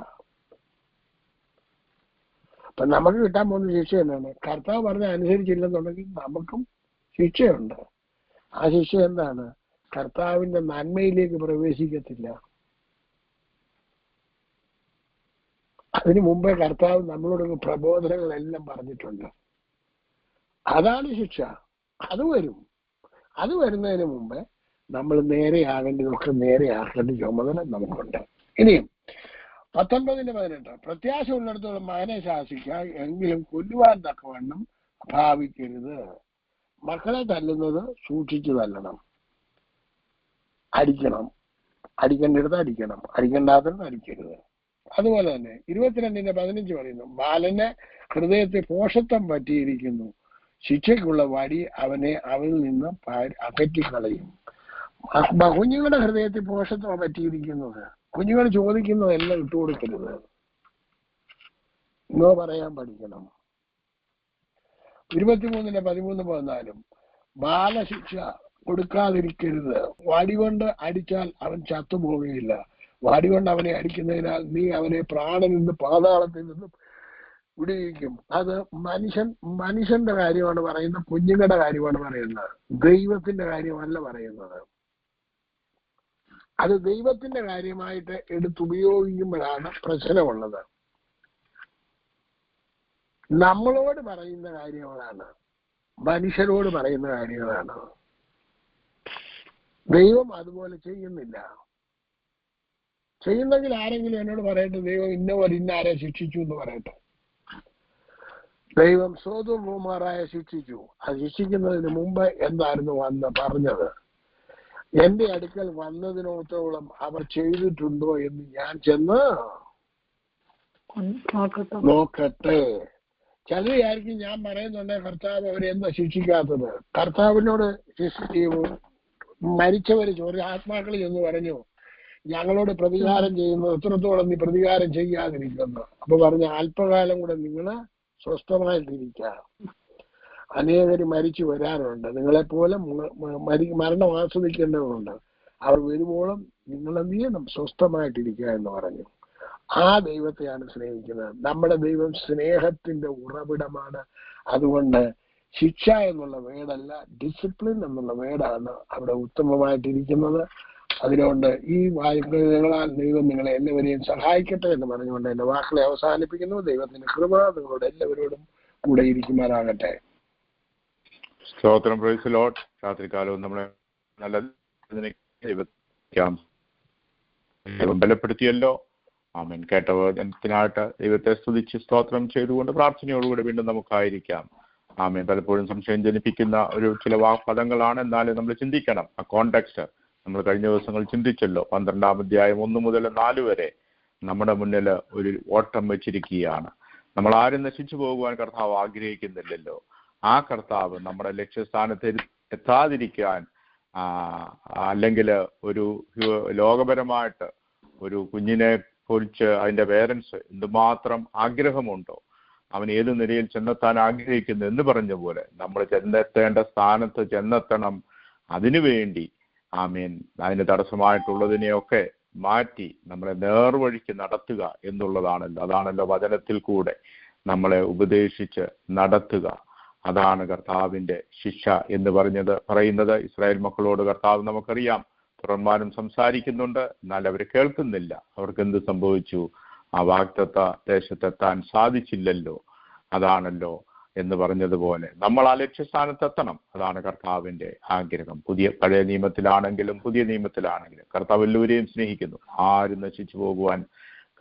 അപ്പൊ നമുക്ക് കിട്ടാൻ പോകുന്ന ശിക്ഷ എന്താണ്? കർത്താവ് പറഞ്ഞ അനുസരിച്ചില്ലെന്നുണ്ടെങ്കിൽ നമുക്കും ശിക്ഷയുണ്ട്. ആ ശിക്ഷ എന്താണ്? കർത്താവിന്റെ നന്മയിലേക്ക് പ്രവേശിക്കത്തില്ല. അതിനു മുമ്പേ കർത്താവ് നമ്മളോട് പ്രബോധനങ്ങളെല്ലാം പറഞ്ഞിട്ടുണ്ട്. അതാണ് ശിക്ഷ. അത് വരുന്നതിന് മുമ്പേ നമ്മൾ നേരെയാകേണ്ടതൊക്കെ നേരെയാക്കേണ്ട ചുമതല നമുക്കുണ്ട്. ഇനിയും 19-18, പ്രത്യാശ ഉള്ളിടത്തോളം മകനെ ശാസിക്കുക, എങ്കിലും കൊല്ലുവാൻ തക്കവണ്ണം ഭാവിക്കരുത്. മക്കളെ തല്ലുന്നത് സൂക്ഷിച്ചു തല്ലണം. അടിക്കണം, അടിക്കേണ്ടിടത്ത് അടിക്കണം, അടിക്കേണ്ടാത്തത് അടിക്കരുത്. അതുപോലെ തന്നെ 22-15 പറയുന്നു, ബാലന്റെ ഹൃദയത്തെ പോഷത്വം പറ്റിയിരിക്കുന്നു, ശിക്ഷയ്ക്കുള്ള വടി അവനിൽ നിന്ന് അകറ്റിക്കളയും. കുഞ്ഞുങ്ങളുടെ ഹൃദയത്തിൽ പോഷത്വം പറ്റിയിരിക്കുന്നത്, കുഞ്ഞുങ്ങൾ ചോദിക്കുന്നതെല്ലാം ഇട്ടുകൊടുക്കരുത്. നോ പറയാൻ പഠിക്കണം. 23-13-14 ബാലശിക്ഷ കൊടുക്കാതിരിക്കരുത്. വടികൊണ്ട് അടിച്ചാൽ അവൻ ചത്തുപോകുകയില്ല. വടികൊണ്ട് അവനെ അടിക്കുന്നതിനാൽ നീ അവനെ പ്രാണനിൽ നിന്ന് പാതാളത്തിൽ നിന്നും വിടുവിക്കും. അത് മനുഷ്യന്റെ കാര്യമാണ് പറയുന്നത്, കുഞ്ഞുങ്ങളുടെ കാര്യമാണ് പറയുന്നത്, ദൈവത്തിന്റെ കാര്യമല്ല പറയുന്നത്. അത് ദൈവത്തിന്റെ കാര്യമായിട്ട് എടുത്തുപയോഗിക്കുമ്പോഴാണ് പ്രശ്നമുള്ളത്. നമ്മളോട് പറയുന്ന കാര്യങ്ങളാണ്, മനുഷ്യരോട് പറയുന്ന കാര്യങ്ങളാണ്. ദൈവം അതുപോലെ ചെയ്യുന്നില്ല. ചെയ്യുന്നെങ്കിൽ ആരെങ്കിലും എന്നോട് പറയട്ടെ, ദൈവം ഇന്നവർ ഇന്നാരെ ശിക്ഷിച്ചു എന്ന് പറയട്ടെ. ദൈവം സോദോം ഗോമോറായെ ശിക്ഷിച്ചു. അത് ശിക്ഷിക്കുന്നതിന് മുമ്പ് എന്തായിരുന്നു പറഞ്ഞത്? എന്റെ അടുക്കൽ വന്നതിനോത്തോളം അവർ ചെയ്തിട്ടുണ്ടോ എന്ന് ഞാൻ ചെന്ന് നോക്കട്ടെ. ചിലരായിരിക്കും ഞാൻ പറയുന്നുണ്ട് കർത്താവ് അവരെന്താ ശിക്ഷിക്കാത്തത്. കർത്താവിനോട് മരിച്ചവര് ആത്മാക്കൾ എന്ന് പറഞ്ഞു, ഞങ്ങളോട് പ്രതികാരം ചെയ്യുന്നത് എത്രത്തോളം നീ പ്രതികാരം ചെയ്യാതിരിക്കുന്നു. അപ്പൊ പറഞ്ഞ അല്പകാലം കൂടെ നിങ്ങള് സ്വസ്ഥമായിട്ടിരിക്കാം, അനേകര് മരിച്ചു വരാറുണ്ട്, നിങ്ങളെപ്പോലെ മരണം ആസ്വദിക്കേണ്ടതുണ്ട്, അവർ വരുമ്പോഴും നിങ്ങളെന്ത് ചെയ്യണം? സ്വസ്ഥമായിട്ടിരിക്കുക എന്ന് പറഞ്ഞു. ആ ദൈവത്തെയാണ് സ്നേഹിക്കുന്നത്. നമ്മുടെ ദൈവം സ്നേഹത്തിന്റെ ഉറവിടമാണ്. അതുകൊണ്ട് ശിക്ഷ എന്നുള്ള വേടല്ല, ഡിസിപ്ലിൻ എന്നുള്ള വേടാണ് അവിടെ ഉത്തമമായിട്ടിരിക്കുന്നത്. അതുകൊണ്ട് ഈ വാക്യങ്ങളാൽ ദൈവം നിങ്ങളെ എല്ലാവരെയും സഹായിക്കട്ടെ എന്ന് പറഞ്ഞുകൊണ്ട് എന്റെ വാക്കുകളെ അവസാനിപ്പിക്കുന്നു. ദൈവത്തിന്റെ കൃപ നിങ്ങളോട് എല്ലാവരോടും കൂടെ ഇരിക്കുമാറാകട്ടെ. സ്തോത്രം. Praise the Lord. രാത്രികാലവും നമ്മളെ നല്ല ബലപ്പെടുത്തിയല്ലോ. ആമേൻ. കേട്ട വചനത്തിനായിട്ട് ദൈവത്തെ സ്തുതിച്ച് സ്തോത്രം ചെയ്തുകൊണ്ട് പ്രാർത്ഥനയോടുകൂടി വീണ്ടും നമുക്കായിരിക്കാം. ആമേൻ. പലപ്പോഴും സംശയം ജനിപ്പിക്കുന്ന ചില പദങ്ങളാണ്. എന്നാലും നമ്മൾ ചിന്തിക്കണം. ആ കോണ്ടെക്സ്റ്റ് നമ്മൾ കഴിഞ്ഞ ദിവസങ്ങൾ ചിന്തിച്ചല്ലോ. 12-ാം അധ്യായം 1 മുതൽ 4 വരെ നമ്മുടെ മുന്നിൽ ഒരു ഓട്ടം വെച്ചിരിക്കുകയാണ്. നമ്മൾ ആരും നശിച്ചു പോകുവാൻ കർത്താവ് ആഗ്രഹിക്കുന്നില്ലല്ലോ. ആ കർത്താവ് നമ്മുടെ ലക്ഷ്യസ്ഥാനത്ത് എത്താതിരിക്കാൻ അല്ലെങ്കിൽ ഒരു ലോകപരമായിട്ട് ഒരു കുഞ്ഞിനെ കുറിച്ച് അതിന്റെ പേരൻസ് എന്തുമാത്രം ആഗ്രഹമുണ്ടോ, അവൻ ഏത് നിലയിൽ ചെന്നെത്താൻ ആഗ്രഹിക്കുന്നു എന്ന് പറഞ്ഞ പോലെ നമ്മൾ ചെന്നെത്തേണ്ട സ്ഥാനത്ത് ചെന്നെത്തണം. അതിനുവേണ്ടി ആമേൻ അതിന് തടസ്സമായിട്ടുള്ളതിനെയൊക്കെ മാറ്റി നമ്മളെ നേർവഴിക്ക് നടത്തുക എന്നുള്ളതാണല്ലോ. അതാണല്ലോ വചനത്തിൽ കൂടെ നമ്മളെ ഉപദേശിച്ച് നടത്തുക. അതാണ് കർത്താവിന്റെ ശിക്ഷ എന്ന് പറയുന്നത്. ഇസ്രായേൽ മക്കളോട് കർത്താവ് നമുക്കറിയാം പുറന്മാരും സംസാരിക്കുന്നുണ്ട്, എന്നാൽ അവർ കേൾക്കുന്നില്ല. അവർക്ക് എന്ത് സംഭവിച്ചു? ആ വാഗ്ദത്ത ദേശത്തെത്താൻ സാധിച്ചില്ലല്ലോ. അതാണല്ലോ എന്ന് പറഞ്ഞതുപോലെ നമ്മൾ ആ ലക്ഷ്യസ്ഥാനത്തെത്തണം. അതാണ് കർത്താവിന്റെ ആഗ്രഹം. പഴയ നിയമത്തിലാണെങ്കിലും പുതിയ നിയമത്തിലാണെങ്കിലും കർത്താവ് എല്ലാവരെയും സ്നേഹിക്കുന്നു. ആരും നശിച്ചു പോകുവാൻ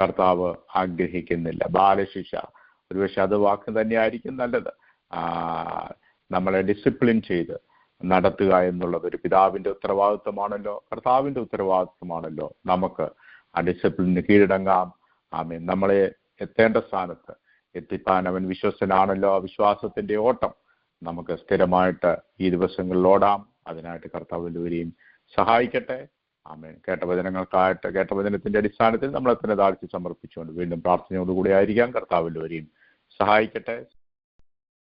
കർത്താവ് ആഗ്രഹിക്കുന്നില്ല. ബാലശിക്ഷ ഒരുപക്ഷെ അത് വാക്ക് തന്നെയായിരിക്കും നല്ലത്. നമ്മളെ ഡിസിപ്ലിൻ ചെയ്ത് നടത്തുക എന്നുള്ളത് ഒരു പിതാവിന്റെ ഉത്തരവാദിത്വമാണല്ലോ, കർത്താവിന്റെ ഉത്തരവാദിത്വമാണല്ലോ. നമുക്ക് ആ ഡിസിപ്ലിന് കീഴടങ്ങാം. ആമേൻ. നമ്മളെ എത്തേണ്ട സ്ഥാനത്ത് എത്തിപ്പാൻ അവൻ വിശ്വസ്തനാണല്ലോ. ആ വിശ്വാസത്തിന്റെ ഓട്ടം നമുക്ക് സ്ഥിരമായിട്ട് ഈ ദിവസങ്ങളിൽ ഓടാം. അതിനായിട്ട് കർത്താവ് എല്ലാവരെയും സഹായിക്കട്ടെ. ആമേൻ. കേട്ട വചനത്തിന്റെ അടിസ്ഥാനത്തിൽ നമ്മളെ തന്നെ താഴ്ത്തി സമർപ്പിച്ചുകൊണ്ട് വീണ്ടും പ്രാർത്ഥനയോടുകൂടി ആയിരിക്കാം. കർത്താവ് എല്ലാവരെയും സഹായിക്കട്ടെ.